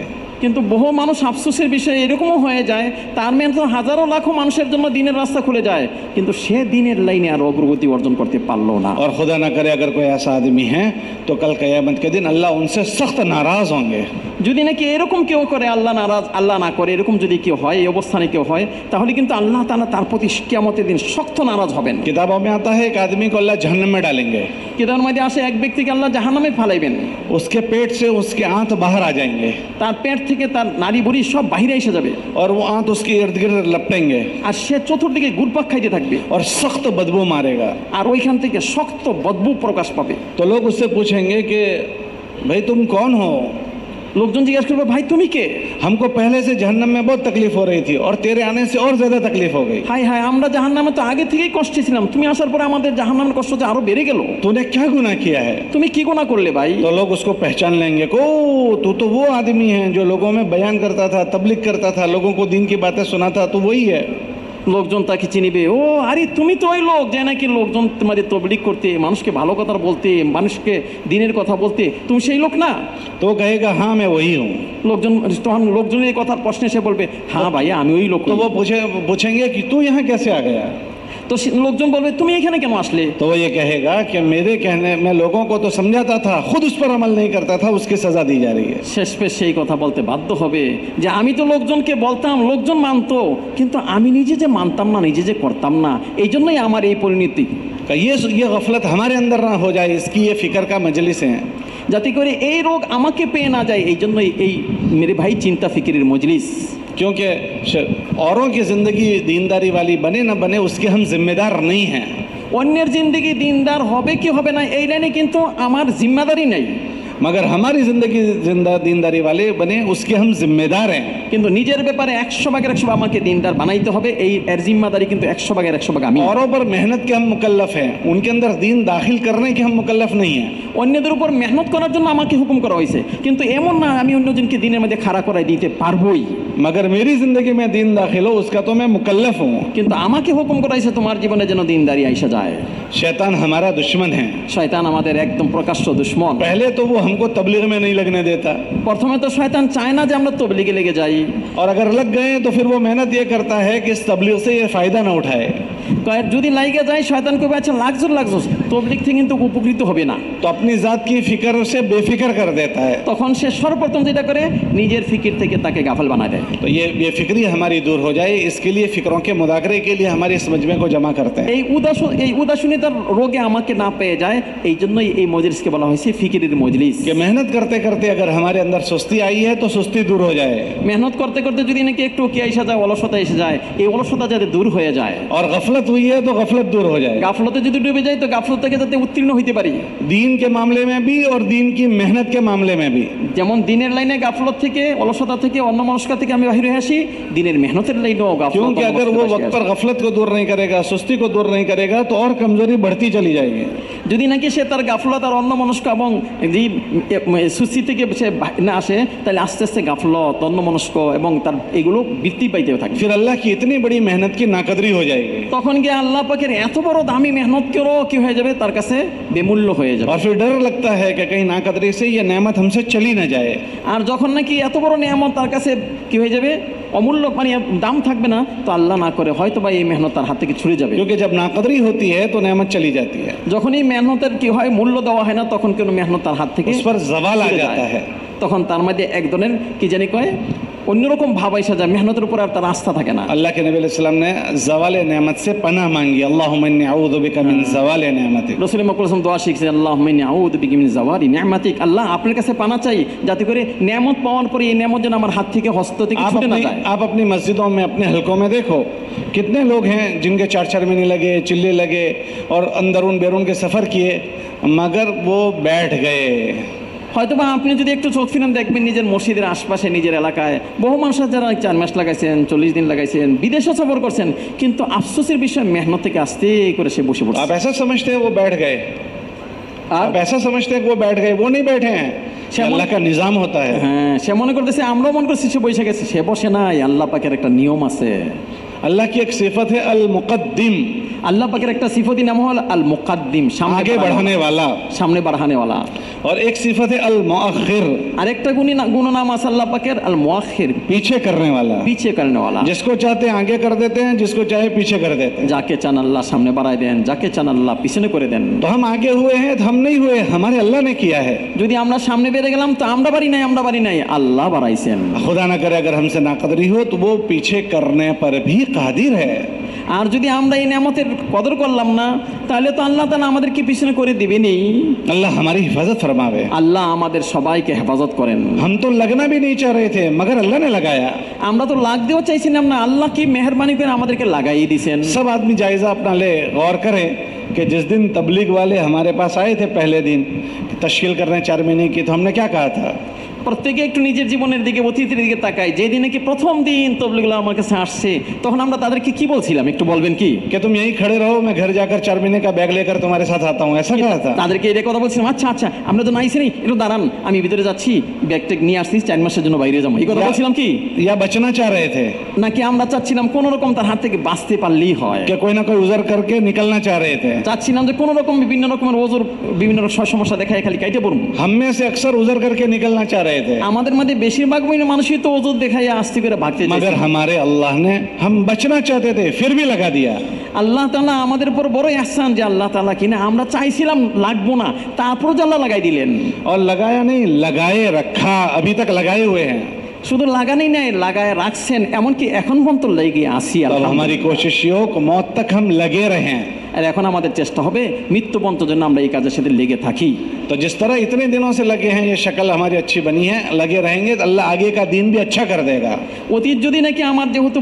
কিন্তু বহু মানুষ আফসোসের বিষয় এরকমও হয়ে যায়, তার মেয়ে তো হাজারো লাখো মানুষের জন্য দিনের রাস্তা খুলে যায়, কিন্তু সে দিনের লাইনে আর অগ্রগতি অর্জন করতে পারলো না। और खुदा ना करे अगर कोई ऐसा आदमी है तो कल क़यामत के दिन अल्लाह उनसे सख्त नाराज़ होंगे। যদি নাকি এরকम কেউ করে, আল্লাহ নারাজ, আল্লাহ না করে, এরকম যদি কেউ হয়, এই অবস্থানে কেউ হয়, তাহলে কিন্তু আল্লাহ তাআলা তার প্রতি কিয়ামতের দিন শক্ত নারাজ হবেন। किताबों में आता है एक आदमी को अल्लाह जहन्नम में डालेंगे, কিতাবের মধ্যে আসে এক ব্যক্তিকে আল্লাহ জাহান্নামে ফালাইবেন, उसके पेट से उसके आंत बाहर आ जाएंगे তার পেট থেকে তার নারী বুড়ি সব বাহিরে এসে যাবে, और वो आंत उसके इर्द गिर्द लपटेंगे আর সে চতুর্দিকে ঘুরপাক খাইতে থাকবে, और सख्त बदबू मारेगा। আর ওইখান থেকে শক্ত বদবু প্রকাশ পাবে। तो लोग उससे पूछेंगे कि भाई तुम कौन हो? লোকজন জিজ্ঞাসা করবে, ভাই তুমি কে? हमको पहले से जहन्नम में बहुत तकलीफ हो रही थी और तेरे आने से और ज़्यादा तकलीफ हो गई। হাই হাই, আমরা জাহান্নামে তো আগে থেকেই কষ্টে ছিলাম, তুমি আসার পরে আমাদের জাহান্নামের কষ্ট যে আরো বেড়ে গেল। तूने क्या गुनाह किया है? তুমি কি গুনাহ করলে ভাই? तो लोग उसको पहचान लेंगे को तू तो वो आदमी है जो लोगों में बयान करता था, तबलीग करता था, लोगों को दीन की बातें सुनाता, तो वही है। লোকজন তাকে চিনিবে, ও আরে তুমি তো ওই লোক যে নাকি লোকজন তোমাদের তবলিগ করতে, মানুষকে ভালো কথা বলতে, মানুষকে দিনের কথা বলতে, তুমি সেই লোক না? तो वो कहेगा हाँ मैं वही हूँ। লোকজন তখন লোকজনের এই কথার প্রশ্নে সে বলবে, হ্যাঁ ভাইয়া আমি ওই লোক। तो वो पूछेंगे कि तू यहाँ कैसे आ गया? তো লোকজন বলবে, তুমি এখানে কেন আসলে? तो वो ये कहेगा कि मेरे कहने मैं लोगों को तो समझाता था, खुद उस पर अमल नहीं करता था, उसकी सज़ा दी जा रही है। শেষ পেশ সেই কথা বলতে বাধ্য হবে যে আমি তো লোকজনকে বলতাম, লোকজন মানতো, কিন্তু আমি নিজে যে মানতাম না, নিজে যে করতাম না, এই জন্যই আমার এই পরিণতি। कि ये गफलत हमारे अंदर ना हो जाए, इसकी ये फ़िक्र का मजलिस है। যাতে করে এই রোগ আমাকে পেয়ে না যায়, এই জন্যই এই মেরে ভাই চিন্তা ফিকিরের মজলিস। क्योंकि औरों की ज़िंदगी दीनदारी वाली बने ना बने उसके हम जिम्मेदार नहीं हैं। অন্যের জিন্দগি দিনদার হবে কি হবে না এই লাইনে কিন্তু আমার জিম্মাদারি নেই, मगर हमारी ज़िंदगी दीनदारी वाले बने उसके हम जिम्मेदार हैं। কিন্তু নিজের ব্যাপারে 100% আমাকে দিনদার বানাইতে হবে, এই এর জিম্মাদারি কিন্তু 100% আমি। औरों पर मेहनत के हम मुकल्लफ हैं, उनके अंदर दीन दाखिल करने के हम मुकल्लफ नहीं हैं। অন্যদের উপর মেহনত করার জন্য আমাকে হুকুম করা হয়েছে, কিন্তু এমন না আমি অন্যজনকে দিনের মধ্যে খাড়া করাই দিতে পারবোই। मगर मेरी ज़िंदगी में दीन दाखिल हो उसका तो मैं मुकल्लफ हूँ। কিন্তু আমাকে হুকুম করা হয়েছে তোমার জীবনে যেন দিনদারি আইসা যায়। शैतान हमारा दुश्मन है। শয়তান আমাদের একদম প্রকাশ্য দুশমন। पहले तो वो हमको तबलीग में नहीं लगने देता, প্রথমে তো শয়তান চায় না যে আমরা তবলিগে লেগে যাই, और अगर लग गए तो फिर वो मेहनत ये करता है कि इस तबलीग से ये फ़ायदा ना उठाए। যদি লাইগে যায় শয়তান কবে, আচ্ছা লাগছো তবলিগ থেকে কিন্তু উপকৃত হবে না, तो अपनी ज़ात की फ़िक्र से बेफिक्र कर देता है। তখন সে সর্বপ্রথম যেটা করে নিজের ফিকির থেকে তাকে গাফল বানায় দেয়। तो ये बेफिक्री हमारी दूर हो जाए, इसके लिए फ़िक्रों के मुदाखरे के लिए हमारे इस मजमे को जमा करते हैं। এই উদাসীনতার রোগে আমাকে না পেয়ে যায়, এই জন্যই এই মজলিসকে বলা হয়েছে ফিকিরের মজলিস। कि मेहनत करते करते अगर हमारे अंदर सुस्ती आई है तो सुस्ती दूर हो जाए, মেহনত করতে করতে যদি নাকি একটু কি এসে যায়, অলসতা এসে যায়, এই অলসতা যাতে দূর হয়ে যায়। और गफलत हुई है तो गफलत दूर हो जाए। গাফলতে যদি ডুবে যায় তো গাফলত থেকে যাতে উত্তীর্ণ হইতে পারি। दीन के मामले में भी और दीन की मेहनत के मामले में भी। যেমন দিনের লাইনে গাফলত থেকে, অলসতা থেকে, অন্যমনস্কতা থেকে আমি বাহির হয়ে আসি, দিনের মেহনতের লাইনেও গাফলত। क्योंकि अगर वो वक्त पर गफलत को दूर नहीं करेगा, सुस्ती को दूर नहीं करेगा तो और कमजोरी बढ़ती चली जाएगी। যদি নাকি সে তার গাফলত আর অন্যমনস্ক এবং সুস্থি থেকে সে না আসে, তাহলে আস্তে আস্তে গাফলত, অন্যমনস্ক এবং তার এগুলো বৃদ্ধি পাইতে থাকে। फिर अल्लाह की इतनी बड़ी मेहनत की नाकदरी हो जाएगी। তখন গিয়ে আল্লাহ পাকের এত বড় দামি মেহনত করেও কি হয়ে যাবে, তার কাছে বেমূল্য হয়ে যাবে। और फिर डर लगता है कि कहीं नाकदरी से ये नेमत हमसे चली ना जाए। আর যখন নাকি এত বড় নিয়ামত তার কাছে কি হয়ে যাবে, অমূল্য, মানে দাম থাকবে না, তো আল্লাহ না করে হয়তো বা এই মেহনত তার হাত থেকে ছুটে যাবে। क्योंकि जब नाकदरी होती है तो नेमत चली जाती है, যখন এই মেহনতের কি হয়, মূল্য দেওয়া হয় না, তখন কোনো মেহনত তার হাত থেকে उस पर जवाल आ ছুটে जाता যায়। है। তখন তার মধ্যে এক ধরনের কি জানি কয় অন্যরকম ভাব আইসা যায়, মেহনতের উপর আর তার আস্থা থাকে না। अल्लाह के नबी अलैहि सलाम ने जवाल नेमत से पनाह मांगी, अल्लाहुम्मा इन्नी अऊज़ु बिका मिन ज़वाल नेमतिक। রাসূল মুকররম দোয়া শিখছেন, আল্লাহুম্মা ইন্নী আউযু বিকা মিন যাওয়ালি নি'মাতিক, আল্লাহ আপনার কাছে পানা চাই যাতে করে নিয়ামত পাওয়ার পরে এই নিয়ামত যেন আমার হাত থেকে, হস্ত থেকে ছুটে না যায়। आप अपनी मस्जिदों में, अपने हलकों में देखो कितने लोग हैं जिनके 4 महीने लगे, चिल्ले लगे और अंदरून बैरून के सफ़र किए, मगर वो बैठ गए। হয়তো বা আপনি যদি একটু চোখ ফিরান দেখবেন নিজের মসজিদের আশপাশে, নিজের এলাকায় বহু মানুষ যারা 4 মাস লাগাইছেন, 40 দিন লাগাইছেন, বিদেশে সফর করছেন, কিন্তু আফসোসের বিষয় মেহনত থেকে আস্তে করে সে বসে পড়ছে। आप ऐसा समझते हैं वो बैठ गए, आप ऐसा समझते हैं कि वो बैठ गए, वो नहीं बैठे हैं, ये अल्लाह का निज़ाम होता है। হ্যাঁ, সে মনে করতেছে, আমরাও মনে করছি সে বসে গেছে, সে বসে নাই, আল্লাহ পাকের একটা নিয়ম আছে। अल्लाह की एक सिफत है अल मुक़द्दिम, আল্লাহ পাকের একটা সিফতি নাম হল আল মুকাদ্দিম, आगे बढ़ाने वाला, সামনে বাড়ানে वाला। और एक सिफत है अल मुअख्खिर, আরেকটা গুণ নাম আছে আল্লাহ পাকের আল মুআখির, पीछे करने वाला। পিছে करने वाला। जिसको चाहते हैं आगे कर देते हैं, जिसको चाहे पीछे कर देते हैं। যাকে চান আল্লাহ সামনে বাড়ায় দেন, যাকে চান আল্লাহ পিছনে করে দেন। तो हम आगे हुए हैं तो हम नहीं हुए, हमारे अल्लाह ने किया है। যদি আমরা সামনে বেড়ে গেলাম তো আমরা বাড়ি নাই, আল্লাহ বাড়াইছেন। खुदा ना करे अगर हमसे नाकदरी हो तो वो पीछे करने पर भी कादिर है। আর যদি আমরা এই নিয়ামতের কদর করলাম না, তাহলে তো আল্লাহ তাআলা আমাদেরকে পিছনে করে দিবেনই। अल्लाह हमारी हिफाजत फरमावे। আল্লাহ আমাদের সবাইকে হেফাজত করেন। हम तो लगना भी नहीं चाह रहे थे, मगर अल्लाह ने लगाया। আমরা তো লাগ দিয়েও চাইছিলাম না, আল্লাহ কি মেহেরবানি করে আমাদেরকে লাগাই দিয়েছেন। सब आदमी जायजा अपना ले, गौर करें कि जिस दिन तबलीग वाले हमारे पास आए थे पहले दिन तश्कील करने 4 महीने की, तो हमने क्या कहा था? প্রত্যেকে একটু নিজের জীবনের দিকে, অতীতের দিকে তাকায়। যে দিনে কি প্রথম দিন তবলিগগুলো আমার কাছে আসছে, তখন আমরা তাদেরকে কি বলছিলাম একটু বলবেন কি? कि तुम यहीं खड़े रहो, मैं घर जाकर 4 महीने का बैग लेकर तुम्हारे साथ आता हूँ, ऐसा कहा था? তাদেরকে এটা কথা বলছিলাম, আচ্ছা আমরা তো নাইছি, একটু দাঁড়ান, আমি ভিতরে যাচ্ছি, ব্যাগটা নিয়ে আসছি, 4 মাসের জন্য বাইরে যাবো, এই কথা বলছিলাম কি? या बचना चाह रहे थे নাকি আমরা চাচ্ছিলাম কোন রকম তার হাত থেকে বাঁচতে পারলেই হয়? कि कोई ना कोई उजर करके निकलना चाह रहे थे? চাচ্ছিলাম যে কোন রকম বিভিন্ন রকমের ওজোর, বিভিন্ন সমস্যা দেখায় খালি কাইটে পড়ব। हम में से अक्सर उजर करके निकलना चाह रहे थे, আমাদের মধ্যে বেশিরভাগ মানুষই তো ওজোর দেখায় আস্তে করে ভাগতে চায়। मगर हमारे अल्लाह ने, हम बचना चाहते थे फिर भी लगा दिया। আল্লাহ তাআলা আমাদের উপর বড় ইহসান যে আল্লাহ তাআলা কিনা আমরা চাইছিলাম লাগবো না, তারপরও যে আল্লাহ লাগাই দিলেন। और लगाया नहीं, लगाए रखा, अभी तक लगाए हुए हैं। শুধু লাগানি নাই, লাগায় রাখছেন, এমনকি এখন পর্যন্ত লেগে আসি। अब हमारी कोशिश ये हो कि मौत तक हम लगे रहें। আর এখন আমাদের চেষ্টা হবে মৃত্যু পর্যন্ত যেন আমরা এই কাজের সাথে লেগে থাকি। तो जिस तरह इतने दिनों से लगे हैं, ये शक्ल हमारी अच्छी बनी है, लगे रहेंगे तो अल्लाह आगे का दिन भी अच्छा कर देगा। অতীত যদি নাকি আমার যেহেতু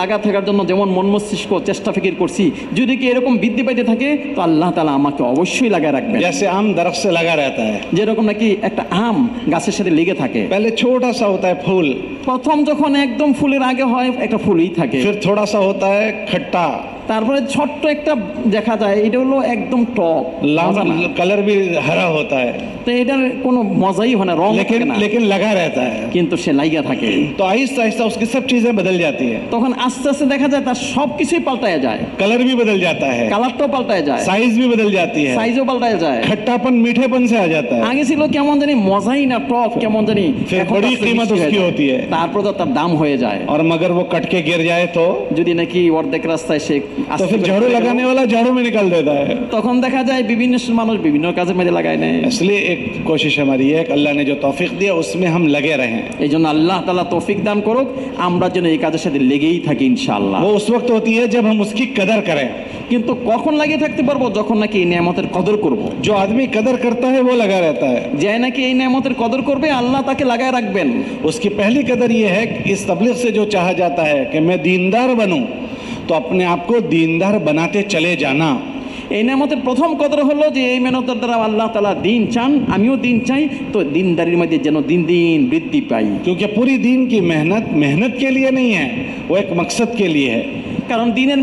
লাগা থাকার জন্য যেমন মন মস্তিষ্ক চেষ্টা ফিকির করছি, যদি কি এরকম বৃদ্ধি পাইতে থাকে তো আল্লাহ তাআলা আমাকে অবশ্যই লাগায় রাখবেন। जैसे आम दरख्त से लगा रहता है, যেরকম নাকি একটা আম গাছের সাথে লেগে থাকে। पहले छोटा सा होता है फूल, প্রথম যখন একদম ফুলের আগে হয় একটা ফুলই থাকে, फिर थोड़ा सा होता है खट्टा, তারপরে ছোট্ট একটা দেখা যায়, এটা হলো একদম টক, মজা না। कलर भी हरा होता है, তো এটার কোনো মজাই হয় না, রং থাকে না, लेकिन लगा रहता है। কিন্তু সে লাইগা থাকে। तो आहिस्ता आहिस्ता उसकी सब चीजें बदल जाती है, তখন আস্তে আস্তে দেখা যায় তার সব কিছুই পাল্টায় যায়, कलर भी बदल जाता है, কালারটাও পাল্টায় যায়, साइज भी बदल जाती है, সাইজও পাল্টায় যায়। खट्टापन मीठेपन से आ जाता है। আগে ছিল কেমন জানি মজাই না, টক কেমন জানি, फिर এখন बड़ी আস্তে कीमत মিষ্টি হয়ে उसकी যায়। होती है। তারপর তো তার দাম হয়ে যায়। और मगर वो कट के गिर जाए तो যদি নাকি অর্ধেক রাস্তায় সে तो फिर झाड़ू लगाने वाला झाड़ू में निकाल देता है। তখন দেখা যায় বিভিন্ন মানুষ বিভিন্ন কাজের মধ্যে লাগায় নেয়। इसलिए एक कोशिश हमारी है कि अल्लाह ने जो तौफीक दिया उसमें हम लगे रहें। এই জন্য আল্লাহ তাআলা তৌফিক দান করুক, আমরা যেন এই কাজের সাথে লেগেই থাকি ইনশাআল্লাহ। वो उस वक्त होती है जब हम उसकी कदर करें। কিন্তু কখন লাগিয়ে থাকতে পারবো? যখন নাকি এই নিয়ামতের কদর করব। जो आदमी कदर करता है वो लगा रहता है। যে নাকি এই নিয়ামতের কদর করবে আল্লাহ তাকে লাগায় রাখবেন। उसकी पहली कदर ये है कि इस तबलीग से जो चाहा जाता है कि मैं दीनदार बनूं, तो अपने आप को दीनदार बनाते चले जाना। এই নিয়ামতের প্রথম কদর হলো যে এই মেহনতের দ্বারা আল্লাহ তাআলা দিন চান, আমিও দিন চাই, তো দিনদারির মধ্যে যেন দিন দিন বৃদ্ধি পাই। क्योंकि पूरी दीन की मेहनत मेहनत के लिए नहीं है, वो एक मकसद के लिए है। কারণ দিনের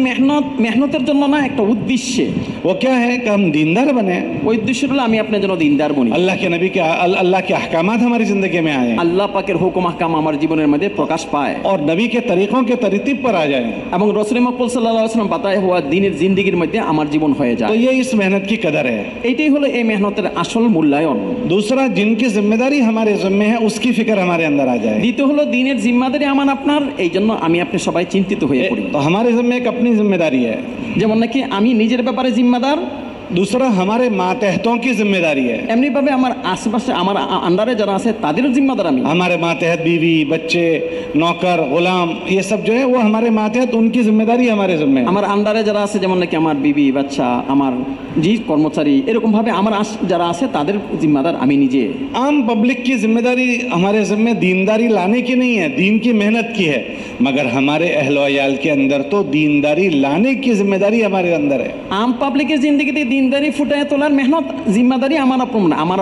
মেহনতের জন্য না, একটা উদ্দেশ্যে। वो क्या है कि हम दीनदार बने, ওই উদ্দেশ্য হলো আমি আপনার জন্য দিনদার বনি, अल्लाह के नबी के अल्लाह के अहकामात हमारी ज़िंदगी में आए আল্লাহ পাকের হুকুম আহকাম আমার জীবনের মধ্যে প্রকাশ পায়, और नबी के तरीक़ों के तरतीब पर आ जाए। এবং রাসূল মকবুল সাল্লাল্লাহু আলাইহি ওয়াসাল্লাম বাতায় হওয়া দিনের জিন্দেগির মধ্যে আমার জীবন হয়ে तो যায়। ये इस मेहनत की कदर है। এইটাই হলো এই মেহনতের আসল মূল্যায়ন। दूसरा, जिनकी जिम्मेदारी हमारे ज़िम्मे है उसकी फिक्र हमारे अंदर आ जाए। দ্বিতীয় হলো দিনের জিম্মাদারি আমার আপনার, এই জন্য আমি আপনি সবাই চিন্তিত হয়ে পড়ি। तो हमारे ज़िम्मे एक अपनी जिम्मेदारी है। যেমন নাকি আমি নিজের ব্যাপারে জিম্মাদার, दूसरा, हमारे मातहतों की जिम्मेदारी है। এমনিভাবে আমার আশেপাশে আমার আন্ডারে যারা আছে তাদেরও জিম্মাদার আমি। हमारे मातहत बीवी, बच्चे, नौकर, गुलाम, ये सब जो है वो हमारे मातहत, उनकी जिम्मेदारी हमारे ज़िम्मे है। আমার আন্ডারে যারা আছে যেমন নাকি আমার বিবি বাচ্চা, আমার জি কর্মচারী, এরকম ভাবে আমার যারা আছে তাদের জিম্মাদার আমি নিজে। आम पब्लिक की जिम्मेदारी हमारे ज़िम्मे दीनदारी लाने की नहीं है, दीन की मेहनत की है, मगर हमारे अहलो अयाल के अंदर तो दीनदारी लाने की जिम्मेदारी हमारे अंदर है। আম পাবলিকের জিন্দগিতে দিনদারি ফুটায় তোলার মেহনত জিম্মাদারি আমার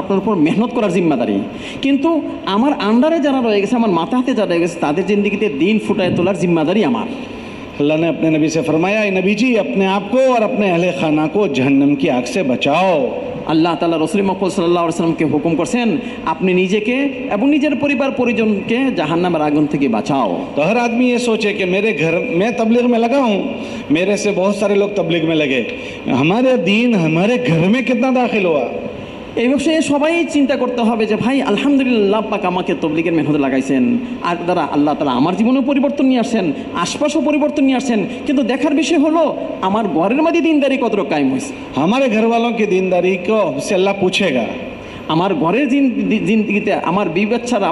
আপনার উপর মেহনত করার জিম্মাদারি, কিন্তু আমার আন্ডারে যারা রয়ে গেছে, আমার মাথা হাতে যারা রয়ে গেছে তাদের জিন্দগিতে দিন ফুটায় তোলার জিম্মাদারি আমার। अल्लाह ने अपने नबी से फरमाया, नबी जी अपने आप को और अपने अहले खाना को जहन्नम की आग से बचाओ। আল্লাহ তাআলা রাসূল মকবুল সাল্লাল্লাহু আলাইহি ওয়াসাল্লামকে হুকুম করছেন আপনি নিজেকে এবং নিজের পরিবার পরিজনকে জাহান্নামের আগুন থেকে বাঁচাও। तो हर आदमी ये सोचे कि मेरे घर मैं तबलीग में लगा हूँ, मेरे से बहुत सारे लोग तबलीग में लगे, हमारे दीन हमारे घर में कितना दाखिल हुआ। এই বিষয়ে সবাই চিন্তা করতে হবে যে ভাই আলহামদুলিল্লাহ পাক আমাকে তবলিগের মেহনতে লাগাইছেন, আর দ্বারা আল্লাহ তাআলা আমার জীবনেও পরিবর্তন নিয়ে আসছেন, আশপাশেও পরিবর্তন নিয়ে আসছেন, কিন্তু দেখার বিষয় হলো আমার ঘরের মধ্যে দিনদারি কতটুকু কায়েম হয়েছে। हमारे घर वालों की दीनदारी को से अल्लाह पूछेगा। আমার ঘরের জিন্দগিতে আমার বিবি বাচ্চারা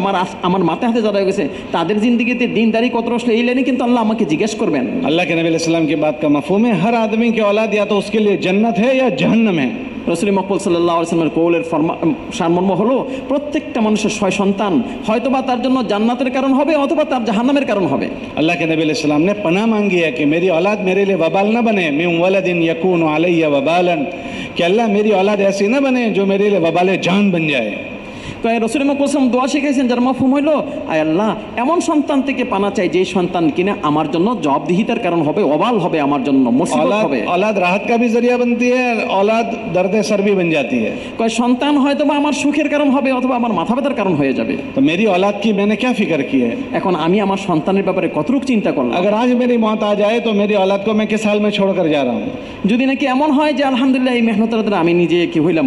আমার মাথায় হাতে যারা হয়ে গেছে তাদের জিন্দগিতে দিনদারি কত আসলে এই লাইনে কিন্তু আল্লাহ আমাকে জিজ্ঞেস করবেন। अल्लाह के नबी अलैहि सलाम की बात का मफहूम है, हर आदमी की औलाद या तो उसके लिए जन्नत है या जहन्नम है। রাসূল মকবুল সাল্লাল্লাহু আলাইহি ওয়াসাল্লামের কওলের সারমর্ম হলো প্রত্যেকটা মানুষের 6 সন্তান হয়তোবা তার জন্য জান্নাতের কারণ হবে অথবা তার জাহান্নামের কারণ হবে। अल्लाह के नबी अलैहि सलाम ने पनाह मांगी है कि मेरी औलाद मेरे लिए वबाल न बने, मिन वलदिन यकूनु अलैया वबालन, कि अल्लाह मेरी औलाद ऐसी न बने जो मेरे लिए वबाले जान बन जाए। রাসূল মকবুল সাল্লাল্লাহু দোয়া শিখাইছেন যার মাফহুম হইলো আয় আল্লাহ এমন সন্তান থেকে পানা চাই যেই সন্তান কিনা আমার জন্য জবাবদিহিতার কারণ হবে, ওবাল হবে, আমার জন্য মুসিবত হবে। औलाद राहत का भी जरिया बनती है, औलाद दर्द सर भी बन जाती है। সন্তান হয়তোবা আমার সুখের কারণ হবে অথবা আমার মাথা ব্যথার কারণ হয়ে যাবে। तो मेरी औलाद की मैंने क्या फिक्र की है। এখন আমি আমার সন্তানের ব্যাপারে কতটুকু চিন্তা করলাম। अगर आज मेरी मौत आ जाए तो मेरी औलाद को मैं किस हाल में छोड़ कर जा रहा हूँ। যদি নাকি এমন হয় যে আলহামদুলিল্লাহ এই মেহনতের দ্বারা আমি নিজে কি হইলাম,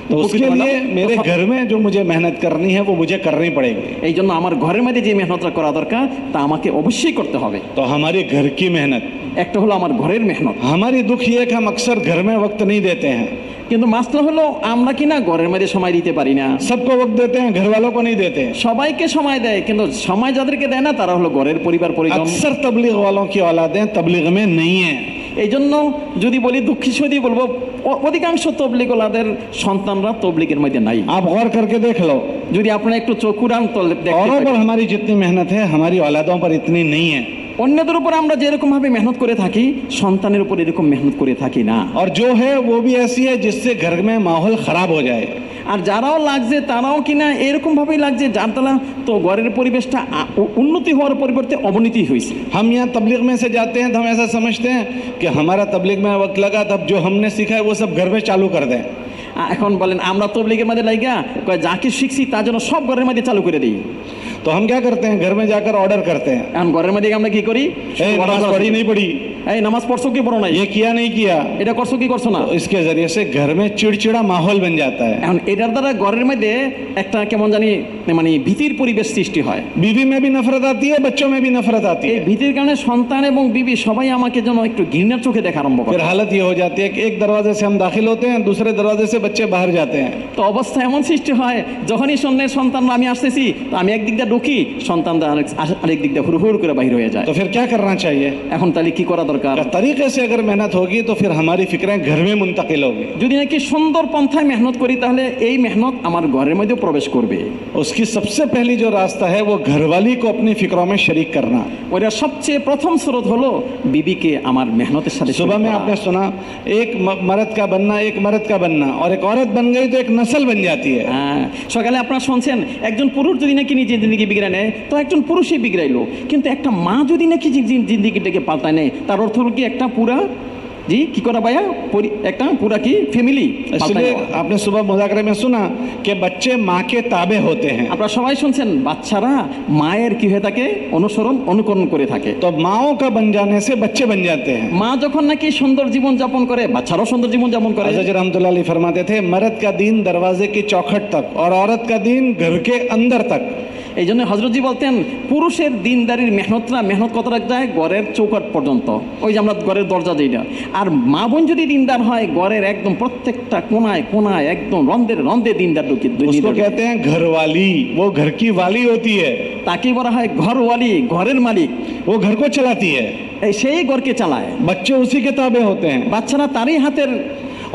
तो उसके लिए मेरे घर में जो मुझे मेहनत करनी है वो मुझे करनी पड़ेगी। এই জন্য আমার ঘরের মধ্যে যে মেহনতটা করা দরকার তা আমাকে অবশ্যই করতে হবে। तो हमारे घर की मेहनत, একটা হলো আমার ঘরের মেহনত। हमारी दुख ये है कि हम अक्सर घर में वक्त नहीं देते हैं। কিন্তু মাসলা হলো আমরা কি না घरेর মধ্যে সময় দিতে পারি না। सबको वक्त देते हैं, घर वालों को नहीं देते। সবাইকে সময় দেয় কিন্তু সময় যাদেরকে দেয় না তারা হলো ঘরের পরিবার পরিজন। अक्सर तबलीग वालों की औलादें तबलीग में नहीं है। এই জন্য যদি বলি দুঃখী সদি বলবো অধিকাংশ তবলিগ ওলাদের সন্তানরা তবলিগের মধ্যে নাই। आप गौर करके देख लो, যদি আপনারা একটু চোখ উড়ান তো দেখতে औरों पर পাবেন हमारी जितनी मेहनत है हमारी औलादों पर इतनी नहीं है। অন্যদের উপর আমরা যেরকম ভাবে মেহনত করে থাকি সন্তানের উপর এরকম মেহনত করে থাকি না। और जो है वो भी ऐसी है जिससे घर में माहौल खराब हो जाए। আর যারাও লাগছে তারাও কিনা এরকম ভাবেই লাগছে যার দ্বারা তো ঘরের পরিবেশটা উন্নতি হওয়ার পরিবর্তে অবনতি হয়েছে। हम यहाँ तबलीग में से जाते हैं तो हम ऐसा समझते हैं कि हमारा तबलीग में वक्त लगा, तब जो हमने सीखा है वो सब घर में चालू कर दें। এখন বলেন আমরা তবলিগের মধ্যে লাইগা কয় যা কি শিখছি তা যেন সব ঘরের মধ্যে চালু করে দিই। तो हम क्या करते हैं, घर में जाकर ऑर्डर करते हैं, এখন ঘরের মধ্যে আমরা কি করি, नमाज पढ़ी नहीं पढ़ी, এই নামাজ পড়ছো কি পড়ো নাই, ये किया नहीं किया, এটা করছো কি করছো না। तो इसके जरिए से घर में चिड़चिड़ा माहौल बन जाता है। এখন এটার দ্বারা ঘরের মধ্যে একটা কেমন জানি মানে ভীতির পরিবেশ সৃষ্টি হয়। बीवी में भी नफरत आती है, बच्चों में भी नफरत आती এই है। ভীতির কারণে সন্তান এবং বিবি সবাই আমাকে যেন একটু ঘৃণার চোখে দেখা আরম্ভ করে। फिर हालत ये हो जाती है कि एक दरवाजे से हम दाखिल होते हैं, दूसरे दरवाजे से बच्चे बाहर जाते हैं। তো অবস্থা এমন সৃষ্টি হয় যখনই সন্তানরা আমি আসতেছি তো আমি একদিক দিয়ে ঢুকি, সন্তানরা আরেক দিক দিয়ে হুড় করে বাহির হয়ে যায়। तो फिर क्या करना चाहिए, এখন তাহলে কি করা দরকার। तरीके से अगर मेहनत होगी तो फिर हमारी फिक्रें घर में मुंतकिल होगी। যদি নাকি সুন্দর পন্থায় মেহনত করি তাহলে এই মেহনত আমার ঘরের মধ্যে প্রবেশ করবে। उसकी सबसे पहली जो रास्ता है वो घरवाली को अपनी फिक्रों में शरीक करना। ওটা সবচেয়ে প্রথম স্রোত হলো বিবিকে আমার মেহনতের সাথে। सुबह में आपने सुना एक मर्द का बनना, एक मर्द का बनना, और एक औरत बन गई तो एक नस्ल बन जाती है। সকালে আপনারা শুনছেন একজন পুরুষ যদি নাকি নিজের জিন্দগি বিগড়ায় নেয় তো একজন পুরুষই বিগড়াইলো, কিন্তু একটা মা যদি নাকি জিন্দগিটাকে পাল্টায় নেয় তার অর্থ হলো কি একটা পুরা জি কি করা ভাইয়া একটা পুরা কি ফ্যামিলি। इसलिए आपने सुबह मुजाकरे में सुना कि बच्चे माँ के ताबे होते हैं। আপনারা সবাই শুনছেন বাচ্চারা মায়ের কি হয়ে থাকে অনুকরণ করে থাকে। तो माओ का बन जाने से बच्चे बन जाते हैं। মা যখন নাকি সুন্দর জীবন যাপন করে বাচ্চারাও সুন্দর জীবন যাপন করে। हज़रत रहमतुल्लाह अलैह फरमाते थे मर्द का दीन दरवाजे की चौखट तक और औरत का दीन घर के अंदर तक। এই জন্য হজরতজি বলতেন পুরুষের দিনদারির মেহনত কত রাখ যায় ঘরের চৌকাট পর্যন্ত, ওই যে আমরা ঘরের দরজা যেটা। আর মা বোন যদি দিনদার হয় ঘরের একদম প্রত্যেকটা কোনায় কোনায় একদম রন্ধে দিনদার ঢুকি। उसको कहते हैं घरवाली, वो घर की वाली होती है। তাকে বলা হয় ঘরওয়ালি, ঘরের মালিক। वो घर को चलाती है, সেই ঘরকে চালায়। बच्चे उसी के ताबे होते हैं বাচ্চারা তারই হাতের,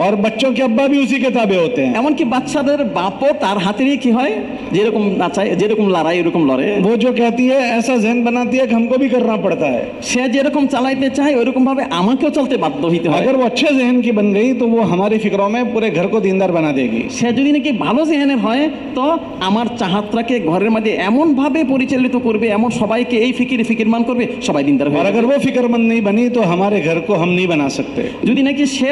और बच्चों के अब्बा भी उसी के ताबे होते हैं। এমনকি বাচ্চাদের বাপও তার হাতেরই কি হয়, যেরকম নাচায় যেরকম লড়াই এরকম লড়ে। वो जो कहती है ऐसा जहन बनाती है कि हमको भी करना पड़ता है। সে যেরকম চালাইতে চায় ওইরকম ভাবে আমাকেও চলতে বাধ্য হইতে হয়। अगर वो अच्छे जहन की बन गई तो वो हमारी फिक्रों में पूरे घर को दीनदार बना देगी। সে যদি নাকি ভালো জেহেনের হয় তো আমার চাহাতটাকে ঘরের মধ্যে এমন ভাবে পরিচালিত করবে, এমন সবাইকে এই ফিকিরমান করবে, সবাই দিনদার और হয়ে अगर वो फिक्रमंद नहीं बनी तो हमारे घर को हम नहीं बना सकते। যদি নাকি সে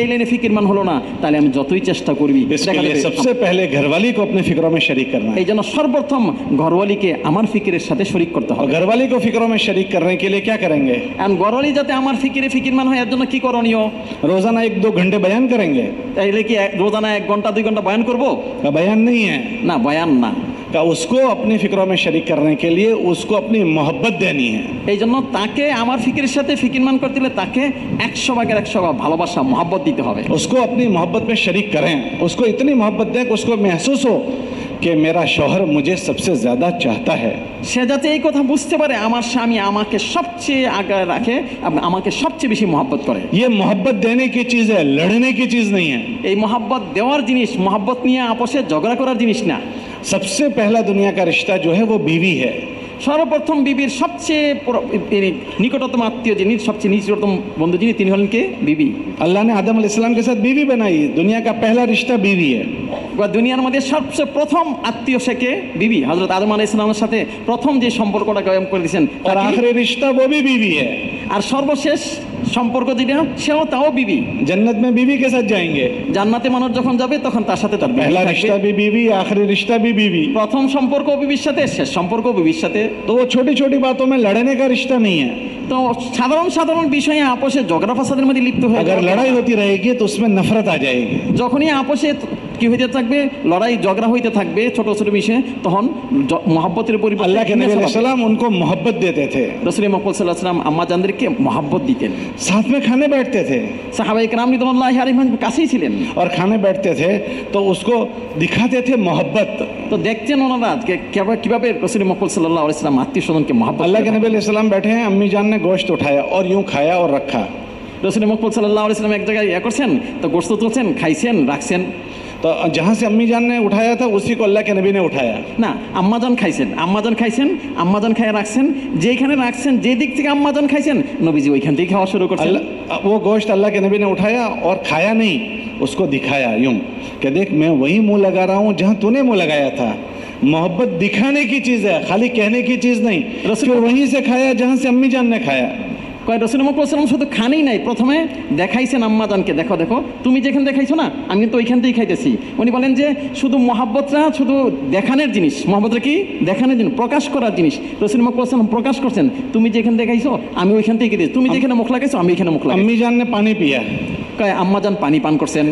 এই লাইনে ফিকিরমান হলো না তাহলে আমি যতই চেষ্টা করবি। इसके लिए सबसे पहले घरवाली को अपने फिक्रों में शरीक करना है। এই জন্য সর্বপ্রথম ঘরওয়ালিকে আমার ফিকিরের সাথে শরীক করতে और হবে। घरवाली को फिक्रों में शरीक करने के लिए क्या करेंगे? এখন ঘরওয়ালি যাতে আমার ফিকিরমান হয় এর জন্য কি করণীয়? रोजाना 1-2 घंटे बयान करेंगे? তাইলে কি রোজানা 1 ঘন্টা 2 ঘন্টা বয়ান করব? का बयान नहीं है, না, বয়ান না। का उसको अपनी फिक्रों में शरीक करने के लिए उसको अपनी मोहब्बत देनी है। এই জন্য তাকে আমার ফিকিরের সাথে ফিকিরমান করতে হলে তাকে 100 ভালোবাসা মহব্বত দিতে হবে। उसको अपनी मोहब्बत में शरीक करें, उसको इतनी मोहब्बत दें कि उसको महसूस हो कि मेरा शौहर मुझे सबसे ज़्यादा चाहता है। সে যাতে এই কথা বুঝতে পারে আমার স্বামী আমাকে সবচেয়ে আগে রাখে, আমাকে সবচেয়ে বেশি মহব্বত করে। ये मोहब्बत देने की चीज़ है, लड़ने की चीज़ नहीं है। এই মহব্বত দেওয়ার জিনিস, মহব্বত নিয়ে আপোষে ঝগড়া করার জিনিস না। सबसे पहला दुनिया का रिश्ता जो है वो बीवी है। সর্বপ্রথম বিবির সবচেয়ে নিকটতম আত্মীয় যিনি, সবচেয়ে নিকটতম বন্ধু যিনি, তিনি হলেন কে? বিবি। अल्लाह ने आदम अलैहिस्सलाम के साथ बीवी बनाई, दुनिया का पहला रिश्ता बीवी है। দুনিয়ার মধ্যে সবচেয়ে প্রথম আত্মীয় সে কে? বিবি। হযরত আদম আলাইহিস সালামের সাথে প্রথম যে সম্পর্কটা কায়েম করে দিয়েছেন और आखिरी रिश्ता वो भी बीवी है। আর সর্বশেষ সম্পর্ক যেটা সেও তাও বিবি। जन्नत में बीवी के साथ जाएंगे। জান্নাতে মানুষ যখন যাবে তখন তার সাথে তার বিবি पहला থাকবে। रिश्ता भी बीवी, आखिरी रिश्ता भी बीवी। প্রথম সম্পর্ক বিবির সাথে, শেষ সম্পর্ক বিবির সাথে। तो वो छोटी छोटी बातों में लड़ने का रिश्ता नहीं है। তো সাধারণ বিষয়ে আপোষে ঝগড়া ফাসাদের মধ্যে লিপ্ত হয়ে अगर लड़ाई होती रहेगी तो उसमें नफरत आ जाएगी। যখনই আপোষে কি হইতে থাকবে, লড়াই ঝগড়া হইতে থাকবে ছোট ছোট বিষয়ে, তখন মহব্বতের পরিবর্তে अल्लाह के नबी अलैहिस्सलाम उनको मोहब्बत देते थे, রাসূল মুহাম্মদ সাল্লাল্লাহু আলাইহি ওয়াসাল্লাম আম্মা জানদেরকে মহব্বত দিতেন। साथ में खाने बैठते थे সাহাবায়ে কেরাম রিদওয়ানুল্লাহি আলাইহিম কাছেই ছিলেন। और खाने बैठते थे तो उसको दिखाते थे मोहब्बत। তো দেখতেন ওনারা কিভাবে রাসূল মুহাম্মদ সাল্লাল্লাহু আলাইহি ওয়াসাল্লাম আত্মীয় স্বজনকে মহব্বত। अल्लाह के नबी अलैहिस्सलाम बैठे हैं, अम्मी जान ने गोश्त उठाया और यूं खाया और रखा। রাসূল মুহাম্মদ সাল্লাল্লাহু আলাইহি ওয়াসাল্লাম এক জায়গায় করছেন, তো গোশত তুলছেন, খাইছেন, রাখছেন। तो जहाँ से अम्मी जान ने उठाया था उसी को अल्लाह के नबी ने उठाया। না, আম্মাজান খাইছেন, আম্মাজান খাইয়া রাখছেন, যেখানে রাখছেন যে দিক থেকে আম্মাজান খাইছেন নবীজি ওইখান থেকে খাওয়া শুরু করছেন। वो गोश्त अल्लाह के नबी ने उठाया और खाया नहीं, उसको दिखाया यूं कि देख मैं वही मुंह लगा रहा हूँ जहाँ तूने मुंह लगाया था। मोहब्बत दिखाने की चीज़ है, खाली कहने की चीज़ नहीं। फिर वहीं से खाया जहाँ से अम्मी जान ने खाया। কয় রাসূল মুহাম্মদ সাল্লাল্লাহু আলাইহি ওয়াসাল্লাম শুধু খানেই নাই, প্রথমে দেখাইছেন আম্মাজানকে, দেখো দেখো তুমি যেখানে দেখাইছো না আমি কিন্তু ওইখান থেকেই খাইতেছি। উনি বলেন যে শুধু মহব্বতটা শুধু দেখানোর জিনিস, মহব্বতটা কি দেখানোর জিনিস, প্রকাশ করার জিনিস। রাসূল মুহাম্মদ সাল্লাল্লাহু আলাইহি ওয়াসাল্লাম প্রকাশ করছেন, তুমি যেখানে দেখাইছো আমি ওইখান থেকে দিয়েছি, তুমি যেখানে মুখ লাগাইছো আমি ওইখানে মুখ লাগাইছি। अम्मी जान ने पानी पिया, কয় আম্মাজান পানি পান করছেন,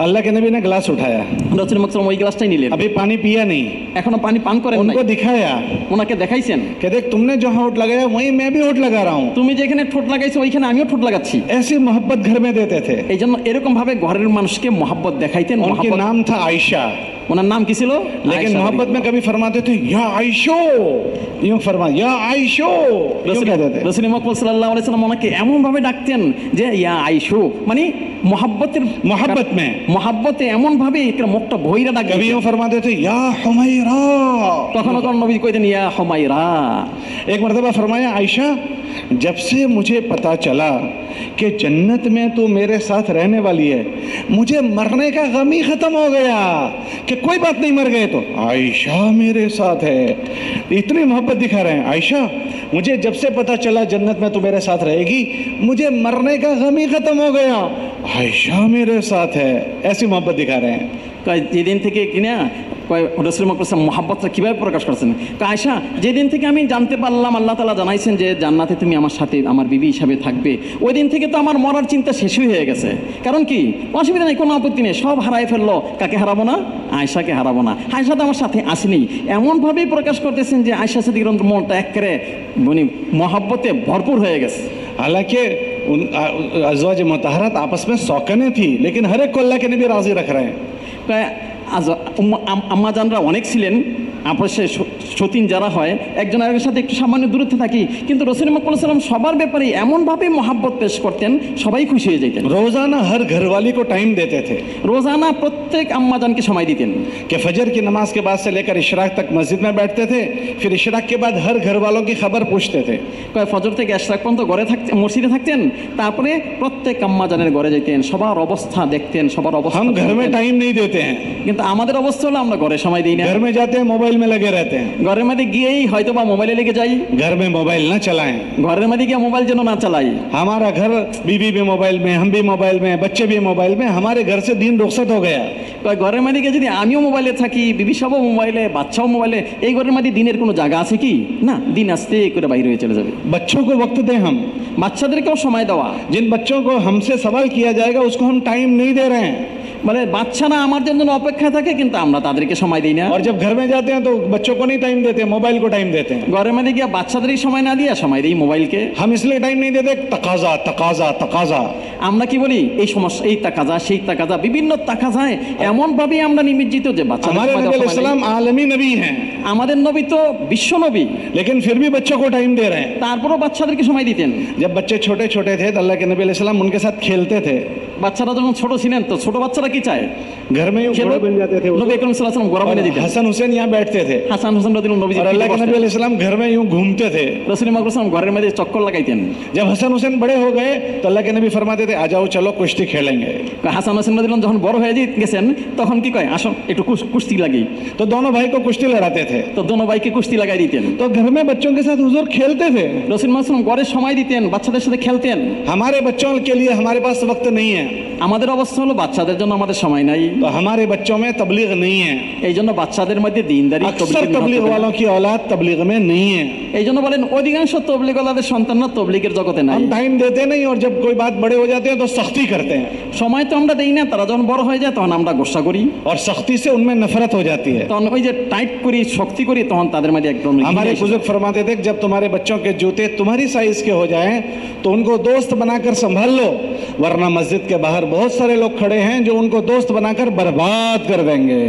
अल्लाह के नबी ने गिलास उठाया, রাসূল মুহাম্মদ সাল্লাল্লাহু আলাইহি ওয়াসাল্লাম ওই গ্লাসটাই নিলেন, अभी पानी पिया नहीं, এখনো পানি পান করেন নাই, उनको दिखाया ওনাকে দেখাইছেন कि देख तुमने जहाँ होठ लगाया वहीं मैं भी होठ लगा रहा हूँ। তুমি যেখানে ঠোঁট लागाইছো ওইখানে আমিও ঠোঁট লাগাচ্ছি। ऐसी मोहब्बत घर में देते थे। এই জন্য এরকম ভাবে ঘরের মানুষকে মহব্বত দেখাইতেন। उनके नाम था आयशा, ওনার नाम কি ছিল? लेकिन मोहब्बत में कभी फरमाते थे या आयशो, यूं फरमा या आयशो, यूं कहते थे। রাসূল মুহাম্মদ সাল্লাল্লাহু আলাইহি ওয়াসাল্লাম ওনাকে এমন ভাবে ডাকতেন যে ইয়া আয়েশা, মানে মহব্বতে এমন ভাবে মুখটা ভইরা ডাকতেন। कभी यूं फरमाते थे या हुमैरा, কখনো কখনো নবী কইতেন ইয়া হুমায়রা। एक मर्तबा फरमाया आयशा जब से मुझे पता चला कि जन्नत में तू मेरे साथ रहने वाली है, मुझे मरने का गम ही ख़त्म हो गया कि कोई बात नहीं, मर गए तो आयशा मेरे साथ है। इतनी मोहब्बत दिखा रहे हैं। आयशा, मुझे जब से पता चला जन्नत में तू मेरे साथ रहेगी, मुझे मरने का गम ही ख़त्म हो गया, आयशा मेरे साथ है। ऐसी मोहब्बत दिखा रहे हैं। যেদিন থেকে কিনা রসুল মাকরুম মহাব্বতটা কীভাবে প্রকাশ করছেন, আয়শা যেদিন থেকে আমি জানতে পারলাম আল্লাহ তাআলা জানাইছেন যে জান্নাতে তুমি আমার সাথে আমার বিবি হিসাবে থাকবে, ওই দিন থেকে তো আমার মরার চিন্তা শেষই হয়ে গেছে। কারণ কি, অসুবিধা নেই, কোনো আপত্তি নেই, সব হারাই ফেললো, কাকে হারাবো না? আয়শাকে হারাবো না। আয়শা তো আমার সাথে আসেনি, এমনভাবেই প্রকাশ করতেছেন যে আয়শা সিদ্দিকার মনটা একেবারে মানে মহাব্বতে ভরপুর হয়ে গেছে। हालांकि उन अज़वाज मुतहरात आपस में सौकने थी, लेकिन हर एक को अल्लाह के नबी राज़ी रख रहे हैं। আম্মা জানরা অনেক ছিলেন, আপসে সতীন যারা হয় একজন আরেকের সাথে একটু সামান্য দূরত্বে থাকি, কিন্তু রসুল মাকরুম সাল্লাল্লাহু আলাইহি ওয়াসাল্লাম সবার ব্যাপারে এমনভাবে মহাব্বত পেশ করতেন, সবাই খুশি হয়ে যেতেন। रोज़ाना हर घरवाली को टाइम देते थे, রোজানা প্রত্যেক আম্মা জানকে সময় দিতেন कि फजर की नमाज के बाद से लेकर इशराक तक मस्जिद में बैठते थे, फिर इशराक के बाद हर घर वालों की खबर पूछते थे। ফজর থেকে ইশরাক পর্যন্ত ঘরে থাকতেন, মসজিদে থাকতেন, তারপরে প্রত্যেক আম্মা জানের ঘরে যেতেন, সবার অবস্থা দেখতেন, সবার অবস্থা। हम घर में टाइम नहीं देते हैं, কিন্তু আমাদের অবস্থা হলো আমরা ঘরে সময় দিই না, घर में जाते हैं मोबाइल में लगे रहते हैं। ঘরের মধ্যে গিয়েই হয়তো বা মোবাইলে লেগে যাই, घर में मोबाइल ना चलाएं। ঘরের মধ্যে গিয়ে মোবাইল যেন না চালাই। हमारा घर, बीवी भी मोबाइल में, हम भी मोबाइल में, बच्चे भी मोबाइल में, हमारे घर से दीन रुखसत हो गया। ঘরের মধ্যে গিয়ে যদি আমিও মোবাইলে থাকি, বিবি সাহেবও মোবাইলে, বাচ্চাও মোবাইলে, এই ঘরের মধ্যে দিনের কোনো জায়গা আছে কি? না, দিন আস্তে করে বাইরে হয়ে চলে যাবে। बच्चों को वक्त दें हम, বাচ্চাদেরকেও সময় দেওয়া। जिन बच्चों को हमसे सवाल किया जाएगा उसको हम टाइम नहीं दे रहे हैं। মানে বাচ্চারা আমার জন্য অপেক্ষা থাকে, কিন্তু আমরা তাদেরকে সময় দিই না। और जब घर में जाते हैं तो बच्चों को नहीं टाइम देते, मोबाइल को टाइम देते हैं। ঘরের মধ্যে গিয়ে বাচ্চাদেরই সময় না দিয়ে সময় দিই মোবাইলকে। हम इसलिए टाइम नहीं देते, तकाजा तकाजा तकाजा। আমরা কি বলি, এই সমস্যা, এই তাকাজা, সেই তাকাজা, বিভিন্ন তাকাজায় এমনভাবে আমরা নিমজ্জিত যে हमारे नबी अलैहि सलाम आलमी नबी हैं, আমাদের নবী তো বিশ্ব নবী, लेकिन फिर भी बच्चों को टाइम दे रहे हैं। তারপরও বাচ্চাদেরকে সময় দিতেন। जब बच्चे छोटे छोटे थे तो अल्लाह के नबी अलैहि सलाम उनके साथ खेलते थे। বাচ্চারা যখন ছোট ছিলেন, তো ছোট বাচ্চারা কি চায়? घर में यूं खेलो। घोड़े बन जाते थे, নবী আকরাম সাল্লাল্লাহু আলাইহি ওয়াসাল্লাম ঘোড়া বানিয়ে দিতেন। हसन हुसैन यहाँ बैठते थे, হাসান হোসেন রাদিয়াল্লাহু নবী और अल्लाह के नबी अलैहि सलाम घर में यूं घूमते थे। রাসূল মাকরুম সাল্লাল্লাহু ঘরের মধ্যে চক্কর লাগাইতেন। जब हसन हुसैन बड़े हो गए तो अल्लाह के नबी फरमाते थे, आ जाओ चलो कुश्ती खेलेंगे। হাসান হোসেন রাদিয়াল্লাহু যখন বড় হয়ে গেছেন, তখন কি কয়, আসো একটু কুস্তি লাগি। तो दोनों भाई को कुश्ती लड़ाते थे। তো দোনো ভাইকে কুস্তি লাগাই দিতেন। तो घर में बच्चों के साथ हुजूर खेलते थे। রাসূল মাকরুম সাল্লাল্লাহু ঘরে সময় দিতেন, বাচ্চাদের সাথে খেলতেন। हमारे बच्चों के लिए हमारे पास वक्त नहीं है, আমাদের অবস্থা হলো বাচ্চাদের জন্য আমাদের সময় নাই। तो हमारे बच्चों में तबलीग नहीं है। এই জন্য বাচ্চাদের মধ্যে দিনদারি, अक्सर तबलीग वालों की औलाद तबलीग में नहीं है। এই জন্য বলেন অধিকাংশ তবলিগওয়ালাদের সন্তানরা তবলিগের জগতে নাই। हम टाइम देते नहीं, और जब कोई बात बड़े हो जाते हैं तो सख्ती करते हैं, সময় তো আমরা দেই না, তারা যখন বড় হয়ে যায় তখন আমরা গোসা করি, और सख्ती से उनमें नफरत हो जाती है। তখন ওই যে টাইট করি, শক্তি করি, তখন তাদের মধ্যে একদম हमारे बुजुर्ग फरमाते थे, जब तुम्हारे बच्चों के जूते तुम्हारी साइज के हो जाएं तो उनको दोस्त बनाकर संभाल लो, वरना मस्जिद के बाहर बहुत सारे लोग खड़े हैं जो उनको दोस्त बनाकर बर्बाद कर देंगे।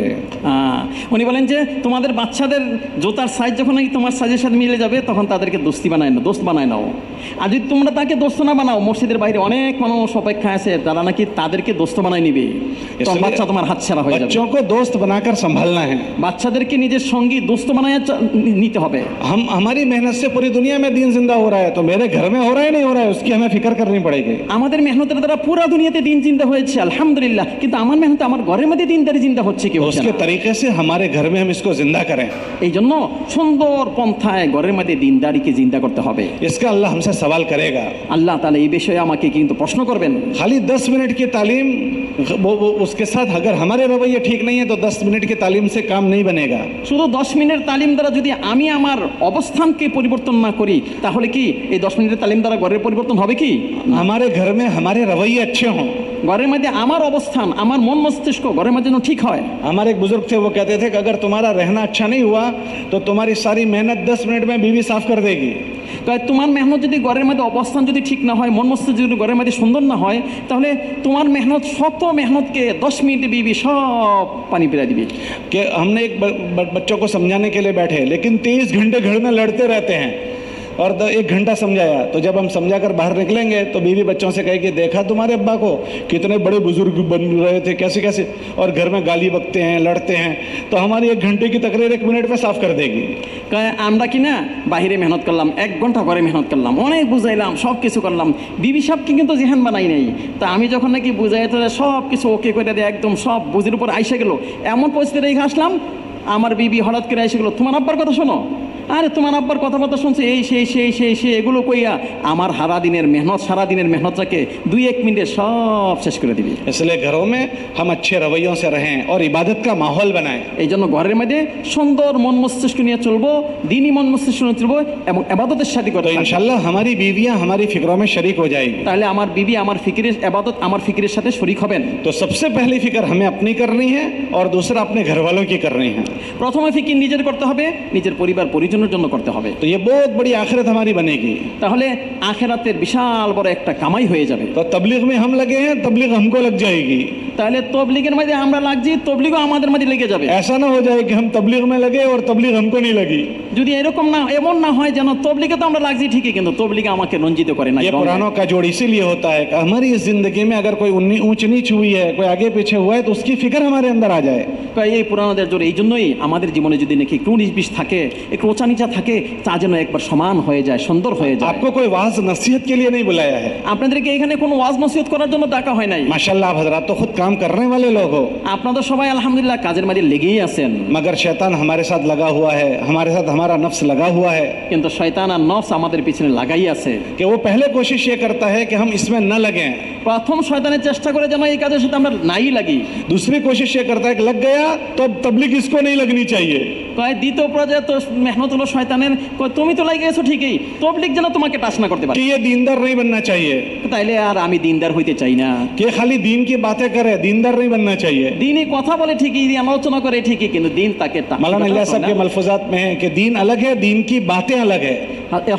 উনি বলেন যে তোমাদের বাচ্চাদের জুতার সাইজ যখন নাকি তোমার সাইজের সাথে মিলে যাবে, তখন তাদেরকে দোস্তি বানায় না, দোস্ত বানায় নাও। আর যদি তোমরা তাকে দোস্ত না বানাও, মসজিদের বাইরে অনেক মানুষ অপেক্ষা আছে যারা নাকি তাদেরকে দোস্ত বানায় নিবে, তখন বাচ্চা তোমার হাতছাড়া হয়ে যাবে। बच्चों को दोस्त बनाकर संभालना है, বাচ্চাদেরকে নিজের সঙ্গী দোস্ত বানায় নিতে হবে। हमारी मेहनत से पूरी दुनिया में दीन जिंदा हो रहा है, तो मेरे घर में हो रहा है नहीं हो रहा है, उसकी हमें फिक्र करनी पड़ेगी। আমাদের মেহনতের দ্বারা পুরো দুনিয়াতে দিন জিন্দা হয়েছে আলহামদুলিল্লাহ, কিন্তু আমার মেহনত আমার ঘরের মধ্যে দিনদারি জিন্দা হচ্ছে কি হচ্ছে उसके না। तरीके से हमारे घर में हम इसको जिंदा करें, এই जন্য সুন্দর পন্থায় ঘরের মধ্যে দিনদারিকে জিন্দা করতে হবে। इसका अल्लाह हमसे सवाल करेगा। আল্লাহ তাআলা এই বিষয়ে আমাকে কিন্তু প্রশ্ন করবেন। खाली 10 मिनट की तालीम, वो उसके साथ अगर हमारे रवैये ठीक नहीं है तो 10 मिनट की तालीम से काम नहीं बनेगा। শুধু 10 মিনিটের তালিম দ্বারা যদি আমি আমার অবস্থানকে পরিবর্তন না করি, তাহলে কি এই 10 মিনিটের তালিম দ্বারা ঘরের পরিবর্তন হবে কি? हमारे घर में हमारे रवैये अच्छे हों, ঘরের মধ্যে আমার অবস্থান, আমার মন মস্তিষ্ক ঘরের মধ্যে যেন ঠিক হয়। हमारे एक बुजुर्ग थे, वो कहते थे कि अगर तुम्हारा रहना अच्छा नहीं हुआ तो तुम्हारी सारी मेहनत 10 मिनट में बीवी साफ कर देगी। তোমার মেহনত যদি ঘরের মধ্যে অবস্থান যদি ঠিক না হয়, মন মস্তিষ্ক যদি ঘরের মধ্যে সুন্দর না হয়, তাহলে তোমার মেহনত, শত মেহনতকে 10 মিনিটে বিবি সব পানি পিলা দিবি। कि हमने एक बच्चों को समझाने के लिए बैठे, लेकिन 23 घंटे घर में लड़ते रहते हैं, और 1 घंटा समझाया, तो जब हम समझा कर बाहर निकलेंगे तो बीवी बच्चों से कहेगी देखा तुम्हारे अब्बा को कितने बड़े बुजुर्ग बन रहे थे, कैसे कैसे, और घर में गाली बकते हैं, लड़ते हैं, तो हमारी 1 घंटे की तकरीर 1 मिनट में साफ कर देगी। কয় আমরা কি না বাহিরে মেহনত করলাম, 1 ঘন্টা ঘরে মেহনত করলাম, অনেক বুঝাইলাম, সব কিছু করলাম, বিবি সাহেবকে কিন্তু জেহান বানাই নাই। তা আমি যখন নাকি বুঝাই তো সব কিছু ওকে করে দিয়ে একদম সব বুঝির উপর আইসা গেল, এমন পরিস্থিতি রেখে আসলাম, আমার বিবি হঠাৎ করে এসে গেলো তোমার আব্বার কথা শোনো, আরে তোমার আব্বার কথাবার্তা শুনছে এই সেই এগুলো কইয়া আমার সারা দিনের মেহনতটাকে 2-1 মিনিটে সব শেষ করে দিবি। इसलिए घरों में हम अच्छे रवैयों से रहें और इबादत का माहौल बनाएं। এই জন্য ঘরের মধ্যে সুন্দর মন মস্তিষ্ক নিয়ে চলবো, দিনী মন মস্তিষ্ক নিয়ে চলবো এবং ইবাদতের সাথে तो করতে থাকবো। इंशाल्लाह हमारी बीवियां हमारी फिक्रों में शरीक हो जाएगी। তাহলে আমার বিবি আমার ফিকিরের ইবাদত আমার ফিকিরের সাথে শরীক হবেন। तो सबसे पहली फिक्र हमें अपनी करनी है और दूसरा अपने घर वालों की करनी है। প্রথমে ফিকির নিজের করতে হবে, নিজের পরিবার পরিজনের জন্য করতে হবে। तो ये बहुत बड़ी आखिरत हमारी बनेगी। তাহলে আখিরাতের বিশাল বড় একটা কামাই হয়ে যাবে। तो तबलीग में हम लगे हैं, तबलीग हमको लग जाएगी। তাহলে তবলিগের মধ্যে আমরা লাগছি, তবলিগও আমাদের মধ্যে লেগে যাবে। ऐसा ना हो जाए कि हम तबलीग में लगे और तबलीग हमको नहीं लगी। যদি এমন না হয় যেন তবলিগে তো আমরা লাগছি ঠিকই, কিন্তু তবলিগে আমাকে রঞ্জিত করে না। ये पुरानों का जोड़ इसीलिए होता है कि हमारी इस जिंदगी में अगर कोई ऊंच नीच हुई है, कोई आगे पीछे हुआ है, तो उसकी फिक्र हमारे अंदर आ जाए। এই পুরানোদের জোরে এই জন্যই আমাদের জীবনে যদি নাকি একটু 19-20 থাকে, একটু ওচা নিচা থাকে, তা যেন একবার সমান হয়ে যায়, সুন্দর হয়ে যায়। आपको कोई वाज नसीहत के लिए नहीं बुलाया है। আপনাদেরকে এখানে কোনো ওয়াজ নসিহত করার জন্য ডাকা হয় নাই। माशाल्लाह आप हजरात तो खुद काम करने वाले लोग हो, আপনাদের সবাই আলহামদুলিল্লাহ কাজের মধ্যে লেগেই আছেন। मगर शैतान हमारे साथ लगा हुआ है, हमारे साथ हमारा नफ्स लगा हुआ है কিন্তু শয়তান আর নফস আমাদের পিছনে লাগাই আছে। कि वो पहले कोशिश ये करता है कि हम इसमें न लगें, প্রথম শয়তানের চেষ্টা করে যেন এই কাজের সাথে আমরা নাই লাগি। दूसरी कोशिश ये करता है कि लग गया तो अब तबलीग इसको नहीं लगनी चाहिए। কয় দ্বিতীয় পর্যায়ে তো মেহনত হলো শয়তানের, কয় তুমি তো লাগে গেছো ঠিকই, তবলিগ যেন তোমাকে টাচ না করতে পারে। कि ये दीनदार नहीं बनना चाहिए, তাইলে আর আমি দিনদার হইতে চাই না। कि ये खाली दीन की बातें करे, दीनदार नहीं बनना चाहिए। দিনই কথা বলে ঠিকই, দিন আলোচনা করে ঠিকই, কিন্তু দিন তাকে मौलाना इलियास साहब के मलफूजात में है कि दीन अलग है, दीन की बातें अलग है।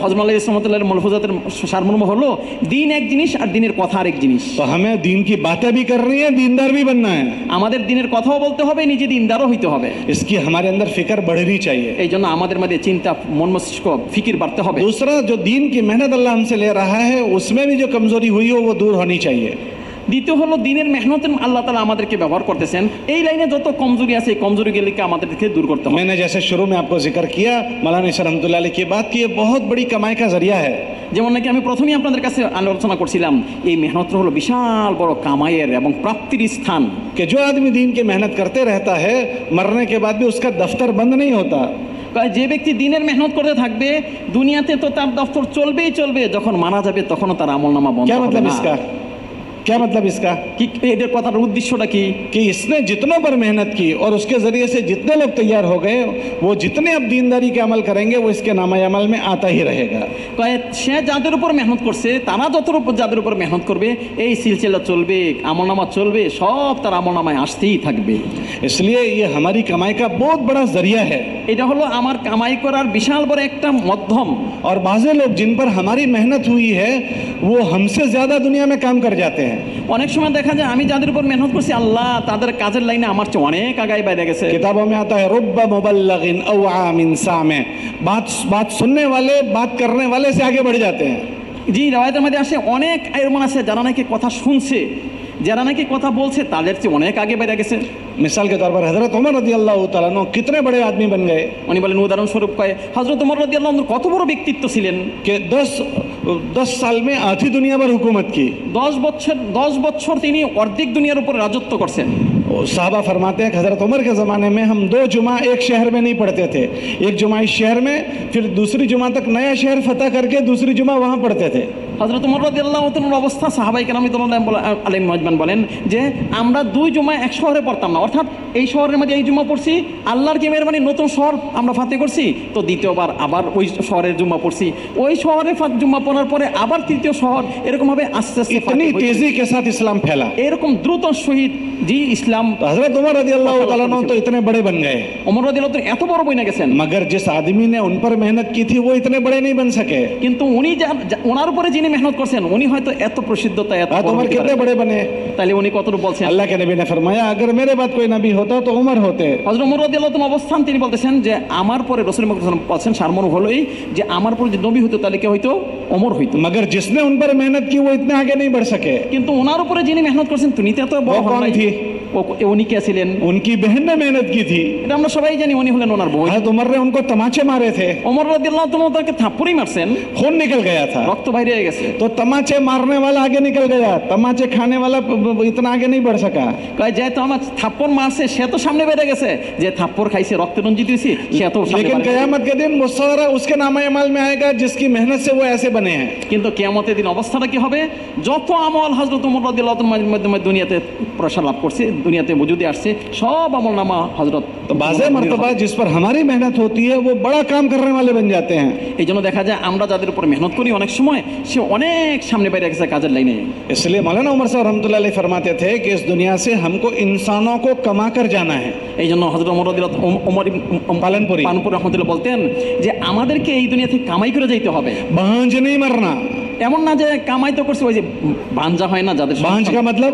হযরত আলী ইসলামতুল্লাহর মলফুজাতের সারমর্ম হলো দিন এক জিনিস আর দিনের কথা আরেক জিনিস। तो हमें दीन की बातें भी करनी है, दीनदार भी बनना है। আমাদের দিনের কথাও বলতে হবে, নিজে দিনদারও হইতে হবে। इसकी हमारे अंदर फिक्र बढ़नी चाहिए। এই জন্য আমাদের মধ্যে চিন্তা, মন মস্তিষ্ক, ফিকির বাড়তে হবে। दूसरा जो दीन की मेहनत अल्लाह हमसे ले रहा है, उसमें भी जो कमजोरी हुई हो वो दूर होनी चाहिए। দ্বিতীয় হলো দিনের মেহনত আল্লাহ তাআলা আমাদেরকে ব্যবহার করতেছেন, এই লাইনে যত কমজোরি আছে এই কমজোরিগুলিকে আমাদেরকে দূর করতে হবে। मैंने जैसे शुरू में आपको जिक्र किया, मौलाना इशर रहमतुल्लाह अलैह की बात की, ये बहुत बड़ी कमाई का जरिया है। যেমন নাকি আমি প্রথমেই আপনাদের কাছে আলোচনা করছিলাম, এই মেহনত হলো বিশাল বড় কামাইয়ের এবং প্রাপ্তির স্থান। कि जो आदमी दीन की मेहनत करते रहता है, मरने के बाद भी उसका दफ्तर बंद नहीं होता। যে ব্যক্তি দিনের মেহনত করতে থাকবে দুনিয়াতে তো তার দফতর চলবেই চলবে, যখন মারা যাবে তখনও তার আমলনামা বন্ধ क्या হবে मतलब না। इसका, क्या मतलब इसका কি এদের কথার উদ্দেশ্যটা কি? कि इसने जितनों पर मेहनत की और उसके जरिए से जितने लोग तैयार हो गए, वो जितने अब दीनदारी के अमल करेंगे वो इसके नामा अमल में आता ही रहेगा। সে যাদের উপর মেহনত করছে তারা যাদের উপর মেহনত করবে এই সিলসিলা চলবে, আমলনামা চলবে, সব তার আমলনামায় আসতেই থাকবে। इसलिए ये हमारी कमाई का बहुत बड़ा जरिया है। এটা হলো আমার কামাই করার বিশাল বড় একটা মাধ্যম। और बाज़े लोग जिन पर हमारी मेहनत हुई है वो हमसे ज़्यादा दुनिया में काम कर जाते हैं। অনেক সময় দেখা যায় আমি যাদের উপর মেহনত করছি আল্লাহ তাদের কাজের লাইনে আমার চেয়ে অনেক আগায় বাইরে গেছে। किताबों में आता है रुब्बा मुबल्लिगिन अवआ मिन सामे, बात सुनने वाले, बात करने वाले से आगे बढ़ जाते हैं। জি রাওয়ায়াতের মধ্যে আসে অনেক এমন আছে যারা নাকি কথা শুনছে, যারা নাকি কথা বলছে তাদের চেয়ে অনেক আগে বেড়ে গেছে। मिसाल के तौर पर हजरत उमर रज़ियल्लाहु ताला अन्हु कितने बड़े आदमी बन गए উনি বলেন উদাহরণস্বরূপ কয় হযরত ওমর রাদিয়াল্লাহু আনহু কত বড় ব্যক্তিত্ব ছিলেন कि 10 साल में आधी दुनिया पर हुकूमत की। 10 বছর তিনি অর্ধেক দুনিয়ার উপর রাজত্ব করছেন। साहबा फरमाते हैं कि हज़रत उमर के ज़माने में हम 2 जुमा एक शहर में नहीं पढ़ते थे, एक जुमा इस शहर में, फिर दूसरी जुमा तक नया शहर फतह करके दूसरी जुमा वहाँ पढ़ते थे। হযরত ওমর রাদিয়াল্লাহু তাআলার অবস্থা সাহাবায়ে কেরাম আলাইহিম মাজমান বলেন যে আমরা 2 জুমা এক শহরে পড়তাম না, অর্থাৎ এই শহরের মধ্যে এই জুমা পড়ছি, আল্লাহর কি মেহেরবানি নতুন শহর আমরা ফাতে করছি, তো দ্বিতীয়বার আবার ওই শহরের জুমা পড়ছি, ওই শহরে জুমা পড়ার পরে আবার তৃতীয় শহর, এরকম ভাবে আস্তে আস্তে इतनी तेजी के साथ इस्लाम फैला। এরকম দ্রুত সহিত জি ইসলাম। हज़रत उमर रज़ियल्लाहु ताला अन्हु तो इतने बड़े बन गए, ওমর রাদিয়াল্লাহু তাআলা এত বড় বইনা গেছেন, मगर जिस आदमी ने उन पर मेहनत की थी वो इतने बड़े नहीं बन सके। কিন্তু উনি ওনার উপরে যিনি মেহনত করছেন উনি হয়তো এত প্রসিদ্ধতা এত उमर कितने बड़े बने? তাহলে উনি কতটুকু বলছেন? अल्लाह के नबी ने फरमाया अगर मेरे बाद कोई नबी होता तो उमर होते। হযরত ওমর রাদিয়াল্লাহু তাআলা অবস্থান তিনি বলতেছেন যে আমার পরে রাসূল মুহাম্মদ সাল্লাল্লাহু আলাইহি ওয়াসাল্লাম বলছেন সারমর্ম হলো এই যে আমার পরে যদি নবী হতো তাহলে কে হইতো? ওমর হইতো। मगर जिसने उन पर मेहनत की वो इतने आगे नहीं बढ़ सके। কিন্তু ওনার উপরে যিনি মেহনত করছেন তিনি তো বড় ও হন কৌন নাই। থি? উনি কে ছিলেন? उनकी बहन ने मेहनत की थी। এটা আমরা সবাই জানি, উনি হলেন ওনার বউ। हज़रत उमर ने उनको तमाचे मारे थे, ওমর রাদিয়াল্লাহু তাআলা তাকে থাপ্পড়ই মারছেন, खून निकल गया था। রক্ত বাইরে হয়ে গেছে। तो तमाचे मारने वाला आगे निकल गया, तमाचे खाने वाला इतना आगे नहीं बढ़ सका। কয় যে তো আমার থাপ্পড় মারছে সে তো সামনে বেড়ে গেছে, যে থাপ্পড় খাইছে রক্ত রঞ্জিত হইছে সে তো সামনে लेकिन বেড়ে गया। क़यामत के दिन वो सारा उसके नामा अमाल में आएगा जिसकी मेहनत से वो ऐसे बने हैं। কিন্তু কিয়ামতের দিন অবস্থাটা কি হবে? যত আমল হযরত ওমর রাদিয়াল্লাহু তাআলার মাধ্যমে দুনিয়াতে প্রসার লাভ করছে, দুনিয়াতে মজুদে আসছে, সব আমল নামা হযরত। तो बाज़े मर्तबा जिस पर हमारी मेहनत होती है वो बड़ा काम करने वाले बन जाते हैं। এই জন্য দেখা যায় আমরা যাদের উপর মেহনত করি অনেক সময় সে অনেক সামনে বাইরে গেছে কাজের লাইনে। इसलिए मौलाना उमर साहब रहमतुल्लाह अलैह फरमाते थे कि इस दुनिया से हमको इंसानों को कमा कर जाना है। এই জন্য হযরত ওমর রাদিয়াল্লাহু পালনপুরি রহমতুল্লাহ বলতেন যে আমাদেরকে এই দুনিয়া থেকে কামাই করে যাইতে হবে, बांझ नहीं मरना। এমন না যে কামাই তো করছে, ওই যে বাঞ্জা হয় না যাদের बांझ का मतलब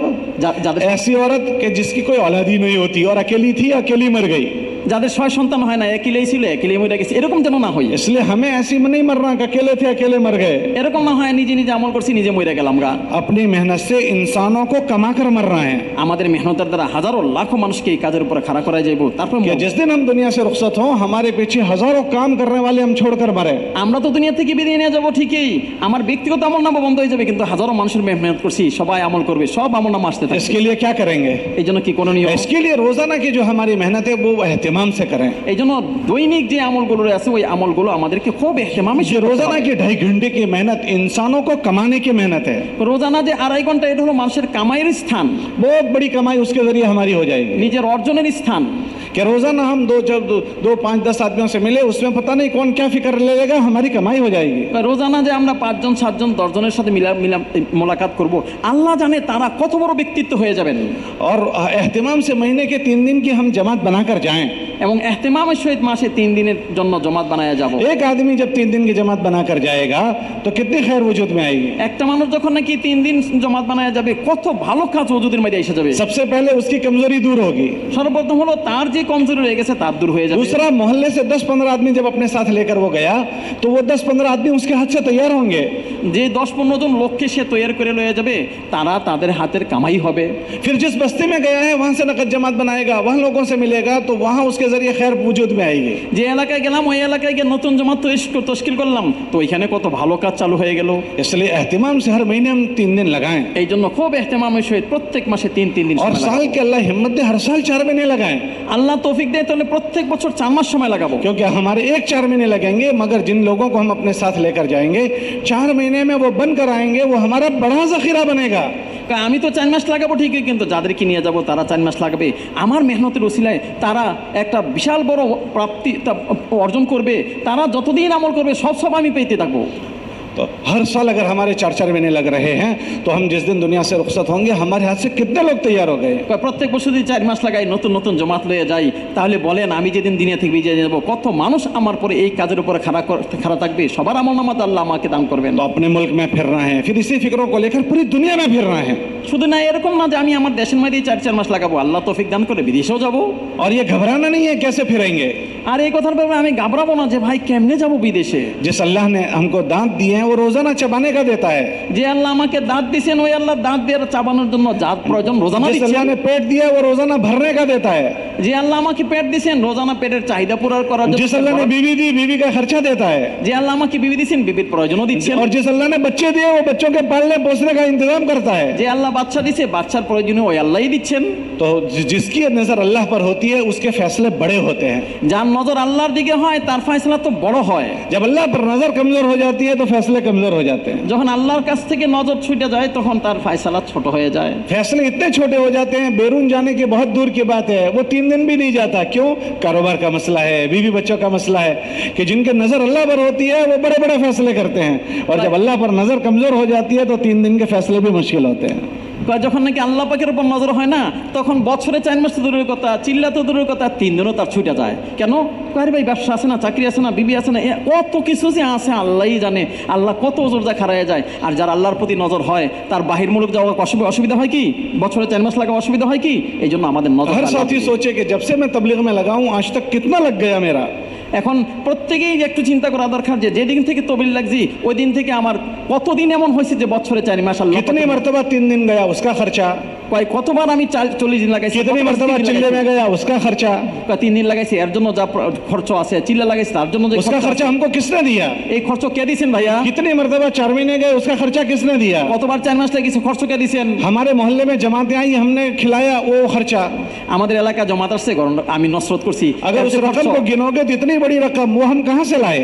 যাদের ऐसी औरत कि जिसकी कोई औलाद ही नहीं होती और अकेली थी, अकेली मर गई। যাদের 6 সন্তান হয় না, একিলেই ছিল একিলেই মরে গেছে, এরকম যেন না হয়। इसलिए हमें ऐसी में नहीं मरना कि अकेले थे अकेले मर गए। এরকম না হয় নিজে নিজে আমল করছি নিজে মরে গেলাম গা। अपनी मेहनत से इंसानों को कमा कर मरना है। আমাদের মেহনতের দ্বারা হাজারো লাখো মানুষকে এই কাজের উপরে খাড়া করা যাইব। তারপর कि जिस दिन हम दुनिया से रुखसत हों हमारे पीछे हजारों काम करने वाले हम छोड़कर मरे। আমরা তো দুনিয়া থেকে বিদায় নিয়ে যাবো ঠিকই, আমার ব্যক্তিগত আমল নামা বন্ধ হয়ে যাবে, কিন্তু হাজারো মানুষের মেহনত করছি, সবাই আমল করবে, সব আমল নামা আসতে থাকবে। इसके लिए क्या करेंगे? এই জন্য কি করণীয়? इसके लिए रोजाना की जो हमारी मेहनत है वो एहतिमाम से करें। এই জন্য দৈনিক যে আমলগুলো আছে ওই আমলগুলো আমাদেরকে খুব এহতেমামে ये रोजाना की 2.5 घंटे की मेहनत इंसानों को कमाने की मेहनत है। রোজানা যে 2.5 ঘন্টা, এটা হলো মানুষের কামাইয়ের স্থান, बहुत बड़ी कमाई उसके जरिए हमारी हो जाएगी। নিজের অর্জনের স্থান। कि रोजाना हम दो 5-10 आदमियों से मिले, उसमें पता नहीं कौन क्या फिक्र ले लेगा, हमारी कमाई हो जाएगी। রোজানা যে আমরা 5 জন 7 জন 10 জনের সাথে মোলাকাত করব, আল্লাহ জানে তারা কত বড় ব্যক্তিত্ব হয়ে যাবেন। और एहतिमाम से महीने के 3 दिन की हम जमात बनाकर जाएं। এবং এহতেমামের সহিত মাসে 3 দিনের জন্য জমাত বানায়া যাব। एक आदमी जब 3 दिन की जमात बनाकर जाएगा तो कितनी खैर वजूद में आएगी। একটা মানুষ যখন নাকি 3 দিন জমাত বানায়া যাবে, কত ভালো কাজ ওজুদের মধ্যে এসে যাবে। सबसे पहले उसकी कमजोरी दूर होगी। সর্বপ্রথম হলো তার যে কমজোরি রয়ে গেছে তার দূর হয়ে যাবে। दूसरा, मोहल्ले से 10-15 आदमी जब अपने साथ लेकर वो गया तो वो 10-15 आदमी उसके हाथ से तैयार होंगे। যে 10-15 জন লোককে সে তৈরি করে লয়ে যাবে, তারা তাদের হাতের কামাই হবে। फिर जिस बस्ती में गया है वहां से नकद जमात बनाएगा, वहां लोगों से मिलेगा तो वहां उसके जरिए खैर वजूद में आएगी। যে এলাকায় গেলাম ওই এলাকায় গিয়ে নতুন জমাত তশকিল করলাম, তো ওইখানে কত ভালো কাজ চালু হয়ে গেল। इसलिए एहतिमाम से हर महीने हम 3 दिन लगाएं। এই জন্য খুব এহতেমামের সহিত প্রত্যেক মাসে 3 দিন और সময় साल লাগাবো। के अल्लाह हिम्मत दे हर साल 4 महीने लगाएं। আল্লাহ তৌফিক দেয় তাহলে প্রত্যেক বছর 4 মাস সময় লাগাবো। क्योंकि हमारे 1-4 महीने लगेंगे, मगर जिन लोगों को हम अपने साथ लेकर जाएंगे 4 महीने में वो बनकर आएंगे, वो हमारा बड़ा जखीरा बनेगा। আমি তো 4 মাস লাগাবো ঠিকই, কিন্তু যাদেরকে নিয়ে যাব তারা 4 মাস লাগাবে। আমার মেহনতের ওসিলায় তারা একটা বিশাল বড় প্রাপ্তি অর্জন করবে। তারা যতদিন আমল করবে সব আমি পেতে থাকবো। तो हर साल अगर हमारे 4-4 महीने लग रहे हैं तो हम जिस दिन दुनिया से रुखसत होंगे हमारे हाथ से कितने लोग तैयार हो गए। প্রত্যেক বছর যদি 4 মাস লাগাই নতুন নতুন জমাত লয়ে যাই, তাহলে বলেন আমি যেদিন দুনিয়া থেকে বিদায় যাব কত মানুষ আমার পরে এই কাজের উপরে খাড়া থাকবে। সবার আমল নামাত আল্লাহ আমাকে দান করবেন। तो अपने मुल्क में फिरना है, फिर इसी फिक्रों को लेकर पूरी दुनिया में फिरना है। শুধু না এরকম না যে আমি আমার দেশের মধ্যেই 4 মাস লাগাবো, আল্লাহ তৌফিক দান করে বিদেশেও যাব। और ये घबराना नहीं है कैसे फिरेंगे। আর এই কথার ব্যাপারে আমি ঘাবড়াবো না যে ভাই কেমনে যাব বিদেশে। जिस अल्लाह ने हमको दांत दिए हैं वो रोजाना चबाने का देता है। যে আল্লাহ আমাকে দাঁত দিয়েছেন ওই আল্লাহ দাঁত দিয়ে চাবানোর জন্য যা প্রয়োজন রোজানা जिस দিচ্ছেন। अल्लाह ने पेट दिया वो रोजाना भरने का देता है। যে আল্লাহ আমাকে পেট দিয়েছেন রোজানা পেটের চাহিদা পূরণ করার জন্য। जिस अल्लाह ने बीवी दी बीवी का खर्चा देता है। যে আল্লাহ আমাকে বিবি দিয়েছেন বিবির প্রয়োজনও দিচ্ছেন। और जिस अल्लाह ने बच्चे दिए वो बच्चों के पालने पोसने का इंतजाम करता है। যে আল্লাহ বাচ্চা দিয়েছে বাচ্চার প্রয়োজনে ওই আল্লাহই দিচ্ছেন। तो जिसकी नजर अल्लाह पर होती है उसके फैसले बड़े होते हैं। যার নজর আল্লাহর দিকে হয় তার ফয়সালা তো বড় হয়। जब अल्लाह पर नजर कमजोर हो जाती है तो फैसले कमजोर हो जाते हैं। যখন আল্লাহর কাছ থেকে নজর ছুটে যায় তখন তার ফয়সালা ছোট হয়ে যায়। फैसले इतने छोटे हो जाते हैं, बैरून जाने की बहुत दूर की बात है, वो 3 दिन भी नहीं जाता। क्यों? कारोबार का मसला है, बीवी बच्चों का मसला है, कि जिनके नजर अल्लाह पर होती है वो बड़े बड़े फैसले करते हैं, और जब अल्लाह पर नजर कमजोर हो जाती है तो 3 दिन के फैसले भी मुश्किल होते हैं। যখন নাকি আল্লাহ পাকের উপর নজর হয় না, তখন বছরে 4 মাস তো দূরের কথা, চিল্লা তো দূরের কথা, 3 দিনও তার ছুটে যায়। কেন? আরে ভাই ব্যবসা আছে না, চাকরি আছে না, বিবি আছে না, কত কিছু যে আছে আল্লাহই জানে। আল্লাহ কত ওজোরদা খারাইয়া যায়। আর যার আল্লাহর প্রতি নজর হয় তার বাহির মুলুক যাওয়া অসুবিধা হয় কি? বছরে 4 মাস লাগা অসুবিধা হয় কি? এই জন্য আমাদের নজর। हर साथी सोचे कि जब से मैं तबलीग में लगा हूं आज तक कितना लग गया मेरा। এখন প্রত্যেকেই একটু চিন্তা করা দরকার যে যেদিন থেকে তবিল লাগছি ওই দিন থেকে আমার কতদিন এমন হয়েছে যে বছরে 4 মাস আল্লাহ कितनी मरतबा 3 दिन गया उसका खर्चा, কতবার আমি 40 দিন লাগাইছি, कितनी मरतबा चिल्ले में गया उसका खर्चा, 3 দিন লাগাইছি এর জন্য যা খরচ আছে, চিল্লা লাগাইছি তার জন্য যে उसका खर्चा हमको किसने दिया। এই খরচ কে দিয়েছেন ভাইয়া? कितनी मरतबा 4 महीने गए उसका खर्चा किसने दिया। কতবার 4 मास লাগিয়েছে খরচ কে দিয়েছেন? हमारे मोहल्ले में जमातें आई हमने खिलाया वो खर्चा। আমাদের এলাকা জমাত আসছে আমি নসরত করছি। अगर उस रकम को गिनोगे तो इतनी बड़ी रकम वो हम कहाँ से लाए।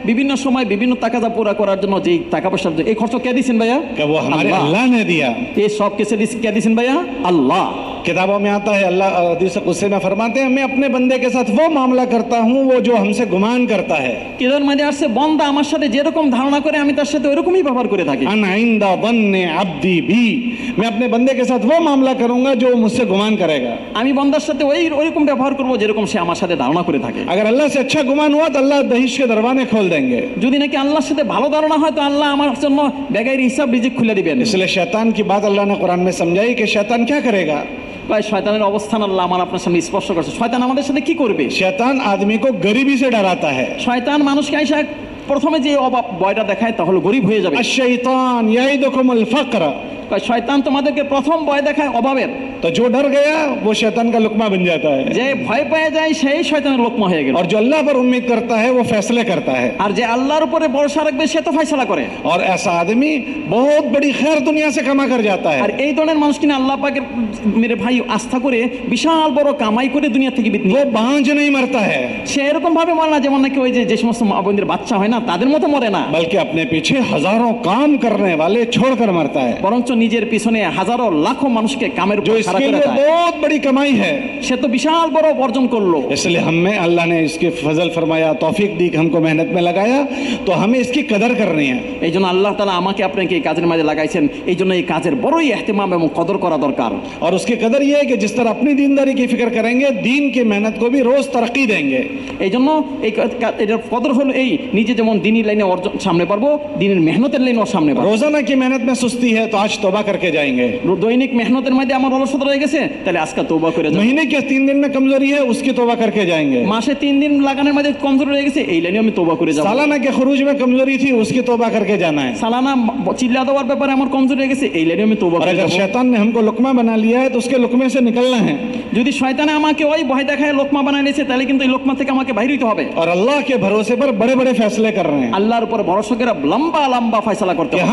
বিভিন্ন সময় বিভিন্ন তাকাদা পুরা করার জন্য যে টাকা পয়সা এই খরচ কে দিয়েছেন ভাইয়া? कि वो हमारे अल्लाह ने दिया। ये सब किसे কে দিয়েছেন ভাইয়া? আল্লাহ। किताबों में आता है अल्लाह हदीस कुदसी में फरमाते हैं मैं अपने बंदे के साथ वो मामला करता हूँ वो जो हमसे गुमान करता है। কিতাবের মধ্যে আসছে বান্দা আমার সাথে যেরকম ধারণা করে আমি তার সাথে ওইরকমই ব্যবহার করে থাকি। अना इंदा बन्ने अब्दी भी, मैं अपने बंदे के साथ वो मामला करूंगा जो मुझसे गुमान करेगा। আমি বান্দার সাথে ওইরকম ব্যবহার করব যেরকম সে আমার সাথে ধারণা করে থাকে। अगर अल्लाह से अच्छा गुमान हुआ तो अल्लाह दहिश के दरवाजे खोल देंगे। যদি নাকি আল্লাহর সাথে ভালো ধারণা হয় তো আল্লাহ আমার জন্য বেগাইর হিসাব রিজিক খুলে দিবেন। इसलिए शैतान की बात अल्लाह ने कुरान में समझाई कि शैतान क्या करेगा। ভাই শয়তানের অবস্থান আল্লাহ আমার আপনার সামনে স্পর্শ করছে। শয়তান আমাদের সাথে কি করবে? शैतान आदमी को गरीबी से डराता है। শয়তান মানুষকে আইসা প্রথমে যে অভাব ভয়টা দেখায় তা হলো গরিব হয়ে যাবে। अश-शैतान यईदुकुमुल फ़क्र, শয়তান তোমাদেরকে প্রথম ভয় দেখায় অভাবের। तो जो डर गया वो शैतान का लुकमा बन जाता है। যে ভয় পেয়ে যায় সেই শয়তানের লোকমা হয়ে গেল। और जो अल्लाह पर उम्मीद करता है वो फैसले करता है। আর যে আল্লাহর উপরে ভরসা রাখবে সে তো ফয়সালা করে। और ऐसा आदमी बहुत बड़ी खैर दुनिया से कमा कर जाता है। আর এই ধরনের মানুষ কিনা আল্লাহ পাকের মেরে ভাই আস্থা করে বিশাল বড় কামাই করে দুনিয়া থেকে वो बांझ नहीं मरता है, সে এরকম ভাবে মরে না যেমন নাকি ওই যে সমস্ত মা বোনদের বাচ্চা হয় না তাদের মতো মরে না, बल्कि अपने पीछे हजारों काम करने वाले छोड़कर मरता है। বরঞ্চ নিজের পিছনে হাজারো লাখো মানুষকে কামের जो উপর খাড়া इसके করে लिए দেয়। बहुत बड़ी कमाई है। সে তো বিশাল বড় অর্জন করলো। इसलिए हमें अल्लाह ने इसके फजल फरमाया, तौफीक दी कि हमको मेहनत में लगाया, तो हमें इसकी कदर करनी है। এই জন্য আল্লাহ তাআলা আমাকে আপনাকে এই কাজের মাঝে লাগাইছেন, এই জন্য এই কাজের বড়ই ইহতিমাম এবং কদর করা দরকার। और उसकी कदर ये है कि जिस तरह अपनी दीनदारी की फिक्र करेंगे दीन की मेहनत को भी रोज तरक्की देंगे। এই জন্য এটার কদর হলো এই নিজে যেমন দিনী লাইনে সামনে পারবো, দিনের মেহনতের লাইনেও সামনে পারবো। रोजाना की मेहनत में सुस्ती है तो आज तौबा करके जाएंगे। দৈনিক মেহনতের মধ্যে আমার অলসতা রয়ে গেছে তাহলে আজকে তওবা করে যাব। महीने के 3 दिन में कमजोरी है उसकी तौबा करके जाएंगे। মাসে 3 দিন লাগানোর মধ্যে কমজোরি রয়ে গেছে এই লাইনে আমি তওবা করে যাব। सालाना के खरूज में कमजोरी थी उसकी तौबा करके जाना है। সালানা চিল্লা দেওয়ার ব্যাপারে আমার কমজোরি রয়ে গেছে এই লাইনে আমি তওবা और করে अगर যাব। शैतान ने हमको लुकमा बना लिया है तो उसके लुकमे से निकलना है। যদি শয়তানে আমাকে ওই ভয় দেখায় লোকমা বানায় নিয়েছে তাহলে কিন্তু এই লোকমা থেকে আমাকে বাইরে হইতে হবে। और अल्लाह के भरोसे पर बड़े बड़े फैसले कर रहे हैं আল্লাহর উপর ভরসা করে লম্বা লম্বা ফয়সালা করতে कि হবে।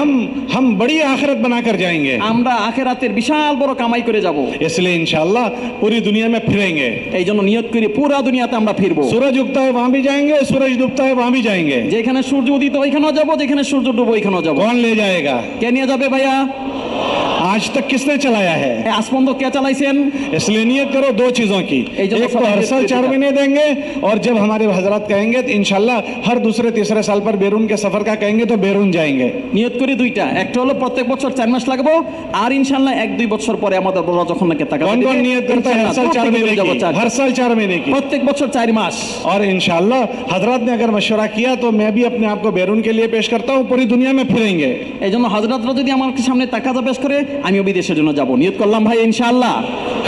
हम बड़ी आखिरत बनाकर जाएंगे। আমরা আখিরাতের বিশাল বড় কামাই করে যাব। इसलिए इंशाअल्लाह पूरी दुनिया में फिरेंगे। এই জন্য নিয়ত করি পুরা দুনিয়াতে আমরা ফিরবো। सूरज उगता है वहां भी जाएंगे, सूरज डूबता है वहां भी जाएंगे। যেখানে সূর্য উদিত ওইখানেও যাব, যেখানে সূর্য ডুবো ওইখানেও যাব। कौन ले जाएगा? কে নিয়ে যাবে ভাইয়া? आज तक किसने चलाया है? এই আসপন্দ কে চালাইছেন? इसलिए नियत करो 2 चीजों की, এই জন্য एक तो সবাই हर नियत साल करते 4 हैं। महीने देंगे और जब हमारे हजरत कहेंगे तो इंशाल्लाह हर दूसरे तीसरे साल पर बैरून के सफर का कहेंगे तो बैरून जाएंगे। নিয়ত করি দুইটা, একটা হলো প্রত্যেক বছর 4 মাস লাগবো, আর ইনশাআল্লাহ 1-2 বছর পরে আমাদের বড় যখন নাকি টাকা कौन कौन नियत करता है हर साल 4 महीने की? हर साल 4 महीने की। প্রত্যেক বছর 4 মাস। और इंशाल्लाह हजरत ने अगर मशवरा किया तो मैं भी अपने आप को बैरून के लिए पेश करता हूँ, पूरी दुनिया में फिरेंगे। এই জন্য হযরতরা যদি আমার সামনে টাকা পেশ করে আমিও বিদেশের জন্য যাব। নিয়ত করলাম ভাই ইনশাআল্লাহ।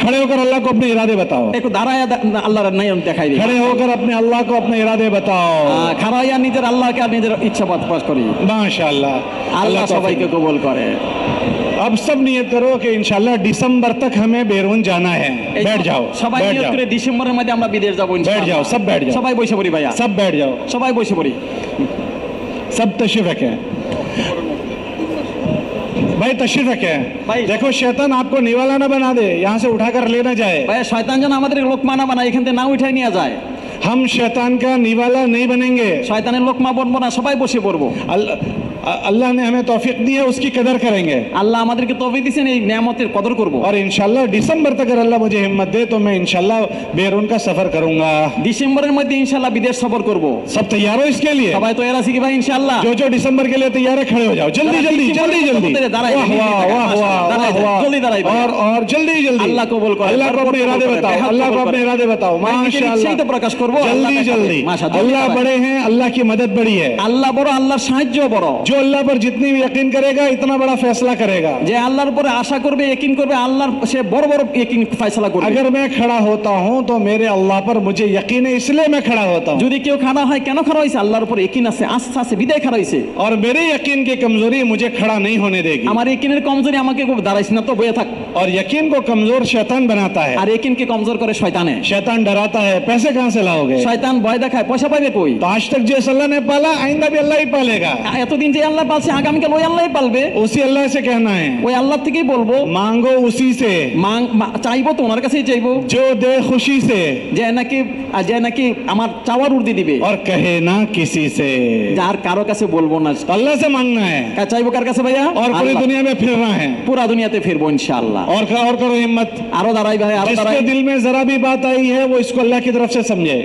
खड़े होकर अल्लाह को अपने इरादे बताओ। একটু দাঁড়ায় আল্লাহর নিয়ম দেখাই দিই। खड़े होकर अपने अल्लाह को अपने इरादे बताओ। খাড়াইয়া নিজের আল্লাহকে আর নিজের ইচ্ছা প্রকাশ করি। माशाल्लाह আল্লাহ तौफीक সবাইকে কবুল করে। अब सब नियत करो कि इंशाल्लाह दिसंबर तक हमें बैरून जाना है। এই बैठ जाओ, সবাই बैठ নিয়ত जाओ, করে ডিসেম্বরের মধ্যে আমরা বিদেশ যাব बैठ ইনশাআল্লাহ। जाओ, सब बैठ जाओ, সবাই বসে পড়ি ভাইয়া, सब बैठ जाओ, সবাই বসে পড়ি। सब तशरीफ रखें भाई, तशरीफ रखें। भाई। देखो शैतान आपको निवाला ना बना दे, यहाँ से उठाकर ले ना जाए। ভাইয়া শয়তান যেন আমাদের লোকমা না বানায়, এখান থেকে না উঠাই নিয়ে যায়। हम शैतान का निवाला नहीं बनेंगे। শয়তানের লোকমা বনবো না, সবাই বসে পড়বো। अल्लाह ने हमें तौफीक दी है, उसकी कदर करेंगे। আল্লাহ আমাদেরকে তৌফিক দিয়েছেন, এই নিয়ামতের কদর করব। और इंशाल्लाह दिसंबर तक अगर अल्लाह मुझे हिम्मत दे तो मैं इंशाल्लाह बैरून का सफर करूंगा। ডিসেম্বরের মধ্যে ইনশাআল্লাহ বিদেশ সফর করব। सब तैयार हो इसके लिए? সবাই তৈরি আছি কি ভাই ইনশাআল্লাহ? जो जो दिसंबर के लिए तैयार है खड़े हो जाओ, जल्दी जल्दी जल्दी जल्दी। দাঁড়ায় वाह वाह वाह वाह वाह वाह। জলদি দাঁড়াই ভাই। और जल्दी जल्दी अल्लाह कबूल करे। अल्लाह को अपने इरादे बताओ, अल्लाह को अपने इरादे बताओ। माशाअल्लाह, সেই তো প্রকাশ করব। जल्दी जल्दी। अल्लाह बड़े हैं, अल्लाह की मदद बड़ी है। আল্লাহ বড়, আল্লাহর সাহায্য বড়। जो अल्लाह पर जितनी भी यकीन करेगा इतना बड़ा फैसला करेगा। যে আল্লাহর উপরে আশা করবে, ইয়াকিন করবে, আল্লাহর সে বড় বড় ইয়াকিন ফয়সালা করবে। अगर मैं खड़ा होता हूँ तो मेरे अल्लाह पर मुझे यकीन है, इसलिए मैं खड़ा होता हूँ। যদি কেউ খাড়া হয়, কেন খাড়া হইছে? আল্লাহর উপরে ইয়াকিন আছে, আস্থা আছে, বিদায় খাড়া হইছে। और मेरे यकीन की कमजोरी मुझे खड़ा नहीं होने देगी। আমার ইয়াকিনের কমজোরি আমাকে খুব দাঁড়াইছ না তো, বয়ে থাক। और यकीन को कमजोर शैतान बनाता है। আর ইয়াকিনকে কমজোর করে শয়তানে। शैतान डराता है, पैसे कहाँ से लाओगे? শয়তান ভয় দেখায়, পয়সা পাবে কই? तो आज तक जिस अल्लाह ने पाला आइंदा भी अल्लाह ही पालेगा। এতদিন যে আল্লাহ পালছে, আগামীকাল ওই আল্লাহই পালবে। उसी अल्लाह से कहना है, ওই আল্লাহ থেকেই বলবো। मांगो उसी से চাইবো তো ওনার কাছেই চাইবো, जो दे खुशी से যে নাকি আমার চাওয়ার উর্দি দিবে। और कहे ना किसी से। যার কারো কাছে বলবো না। तो अल्लाह से मांगना है চাইবো কার কাছে ভাইয়া? और पूरी আল্লাহ। दुनिया में फिरना है। পুরা দুনিয়াতে ফিরবো ইনশাআল্লাহ। और करो हिम्मत। আরো দাঁড়াই ভাই, আরো দাঁড়াই। जिसके दिल में जरा भी बात आई है वो इसको अल्लाह की तरफ से समझे।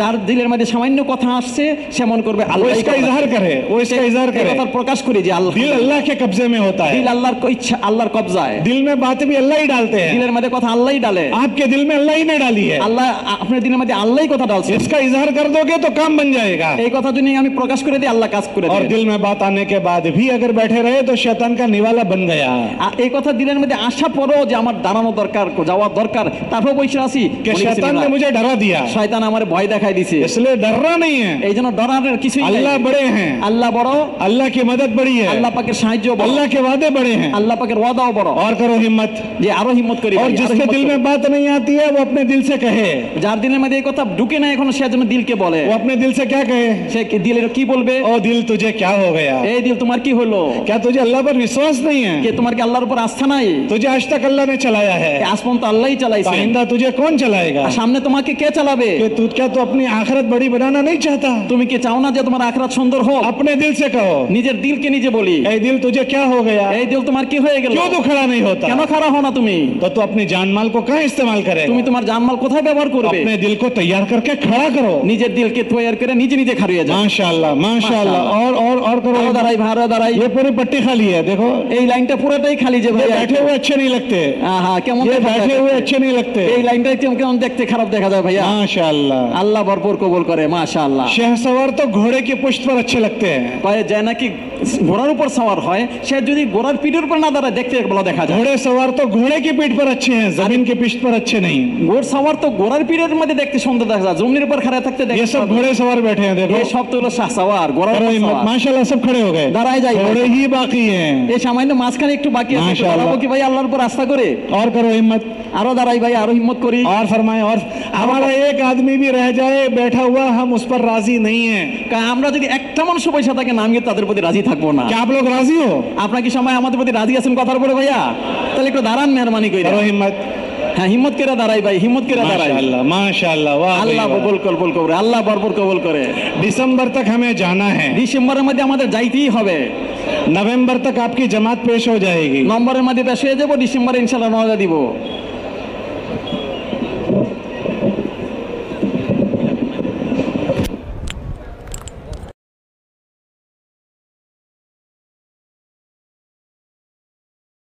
যার দিলের মধ্যে সামান্য কথা আসছে সে মনে করবে वो আল্লাহ इसका इजहार करे, वो इसका इजहार करे। কথা প্রকাশ করি যে আল্লাহ। दिल अल्लाह के कब्जे में होता দিল है। আল্লাহর ইচ্ছা, আল্লাহর কবজায়। दिल में बात भी अल्लाह ही डालते हैं। দিলের মধ্যে কথা আল্লাহই ডালে। आपके दिल में अल्लाह ही ने डाली है। আল্লাহ আপনার দিলের মধ্যে আল্লাহই কথা ডালছে। इसका इजहार कर दोगे तो काम बन जाएगा। এই কথা যদি আমি প্রকাশ করে দিই, আল্লাহ কাজ করে और দেন। दिल में बात आने के बाद भी अगर बैठे रहे तो शैतान का निवाला बन गया। আর এই কথা দিলের মধ্যে আসা পরেও যে আমার দাঁড়ানো দরকার, যাওয়া দরকার, তারপর বসে আছি कि शैतान ने मुझे डरा दिया, শয়তান আমার ভয় দেখাই দিছে। इसलिए डरना नहीं है। এই জন্য ডরানোর কিছুই নাই। अल्लाह बड़े हैं, আল্লাহ বড়, अल्लाह की मदद बड़ी है, আল্লাহ পাকের সাহায্য বড়, अल्लाह के वादे बड़े हैं। আল্লাহ পাকের ওয়াদাও বড়। और करो हिम्मत। যে আরো হিম্মত করি और ভাই, আরো जिसके হিম্মত दिल করি। में बात नहीं आती है वो अपने दिल से कहे। যার দিলের মধ্যে এই কথা ঢুকে না এখনো, সে যেন দিলকে বলে। वो अपने दिल से क्या कहे? সে দিলের কি বলবে? ओ दिल तुझे क्या हो गया? এই দিল তোমার কি হলো? क्या तुझे अल्लाह पर विश्वास नहीं है? কে তোমার কি আল্লাহর উপর আস্থা নাই? तुझे आज तक अल्लाह ने चलाया है, আসমান তো আল্লাহই চালাইছে। आइंदा तुझे कौन चलाएगा? আর সামনে তোমাকে কে চালাবে? कि तू क्या तू अपनी आखिरत बड़ी बनाना नहीं चाहता? তুমি কি चाও না যে তোমার আখিরাত সুন্দর হোক? अपने दिल से कहो, নিজের দিলকে নিজে বলি, ए दिल तुझे क्या हो गया? এই দিল তোমার কি হয়ে গেল? क्यों तू खड़ा नहीं होता? কেন খাড়া হও না তুমি? तो तू अपनी जान माल को कहाँ इस्तेमाल करेगा? তুমি তোমার জানমাল কোথায় ব্যবহার করবে? अपने दिल को तैयार करके खड़ा करो। নিজের দিলকে তৈরি করে নিজে নিজে খাড়িয়ে যাও। माशाअल्लाह माशाअल्लाह। और करो। আরো দাঁড়াই ভাই, আরো দাঁড়াই। ये पूरी पट्टी खाली है, देखो। এই লাইনটা পুরোটাই খালি যে ये ভাই बैठे हुए अच्छे नहीं लगते, হ্যাঁ কেমন ये দেখা बैठे যায়? हुए अच्छे नहीं लगते। এই লাইনটা কেমন দেখতে খারাপ দেখা যায় ভাইয়া। माशाअल्लाह। আল্লাহ ভরপুর কবুল করে, মাশাআল্লাহ। शहसवार तो घोड़े की पुष्ट पर अच्छे लगते हैं। পায়ে যায় নাকি ঘোড়ার উপর সওয়ার হয়, সে যদি ঘোড়ার পিঠের উপর না দাঁড়ায় দেখতে ভালো দেখা যায়। घोड़े सवार तो घोड़े की पीठ पर अच्छे हैं, जमीन की पीठ पर अच्छे नहीं। ঘোড় সওয়ার তো ঘোড়ার পিঠের মধ্যে দেখতে সুন্দর দেখা যায়, জমির উপর খাড়া থাকতে ये দেখতে सब घोड़े सवार बैठे हैं, देखो। এই সব তো হলো শাহ সওয়ার, ঘোড়ার करो উপর हिम्मत। সওয়ার। माशाल्लाह सब खड़े हो गए, দাঁড়ায় যাই घोड़े ही बाकी हैं। এই সামান্য মাঝখানে একটু বাকি আছে, একটু মাশাআল্লাহ। দাঁড়াবো কি ভাই আল্লাহর উপর আস্থা করে? और करो हिम्मत। আরো দাঁড়াই ভাই, আরো হিম্মত করি। और फरमाए, और हमारा एक आदमी भी रह जाए बैठा हुआ, हम उस पर राजी नहीं है। আমরা যদি একটা মানুষ পয়সা থাকে না, আমি তাদের প্রতি রাজি থাকবো না। क्या आप लोग राजी हो? আপনার কি সময় আমাদের প্রতি রাজি আছেন কথার পরে ভাইয়া? তাহলে একটু দাঁড়ান মেহরবানি করে। करो हिम्मत। হ্যাঁ হিম্মত করে দাঁড়াই ভাই, হিম্মত করে দাঁড়াই। माशाल्लाह माशाल्लाह। वाह আল্লাহ भाई वाह। কবুল করে, আল্লাহ বরকত কবুল করে। दिसंबर तक हमें जाना है, ডিসেম্বরের মধ্যে আমাদের যাইতেই হবে। नवंबर तक आपकी जमात पेश हो जाएगी। নভেম্বরের মধ্যে বেশ হয়ে যাবো, ডিসেম্বরে ইনশাআল্লাহ রওনা দিব।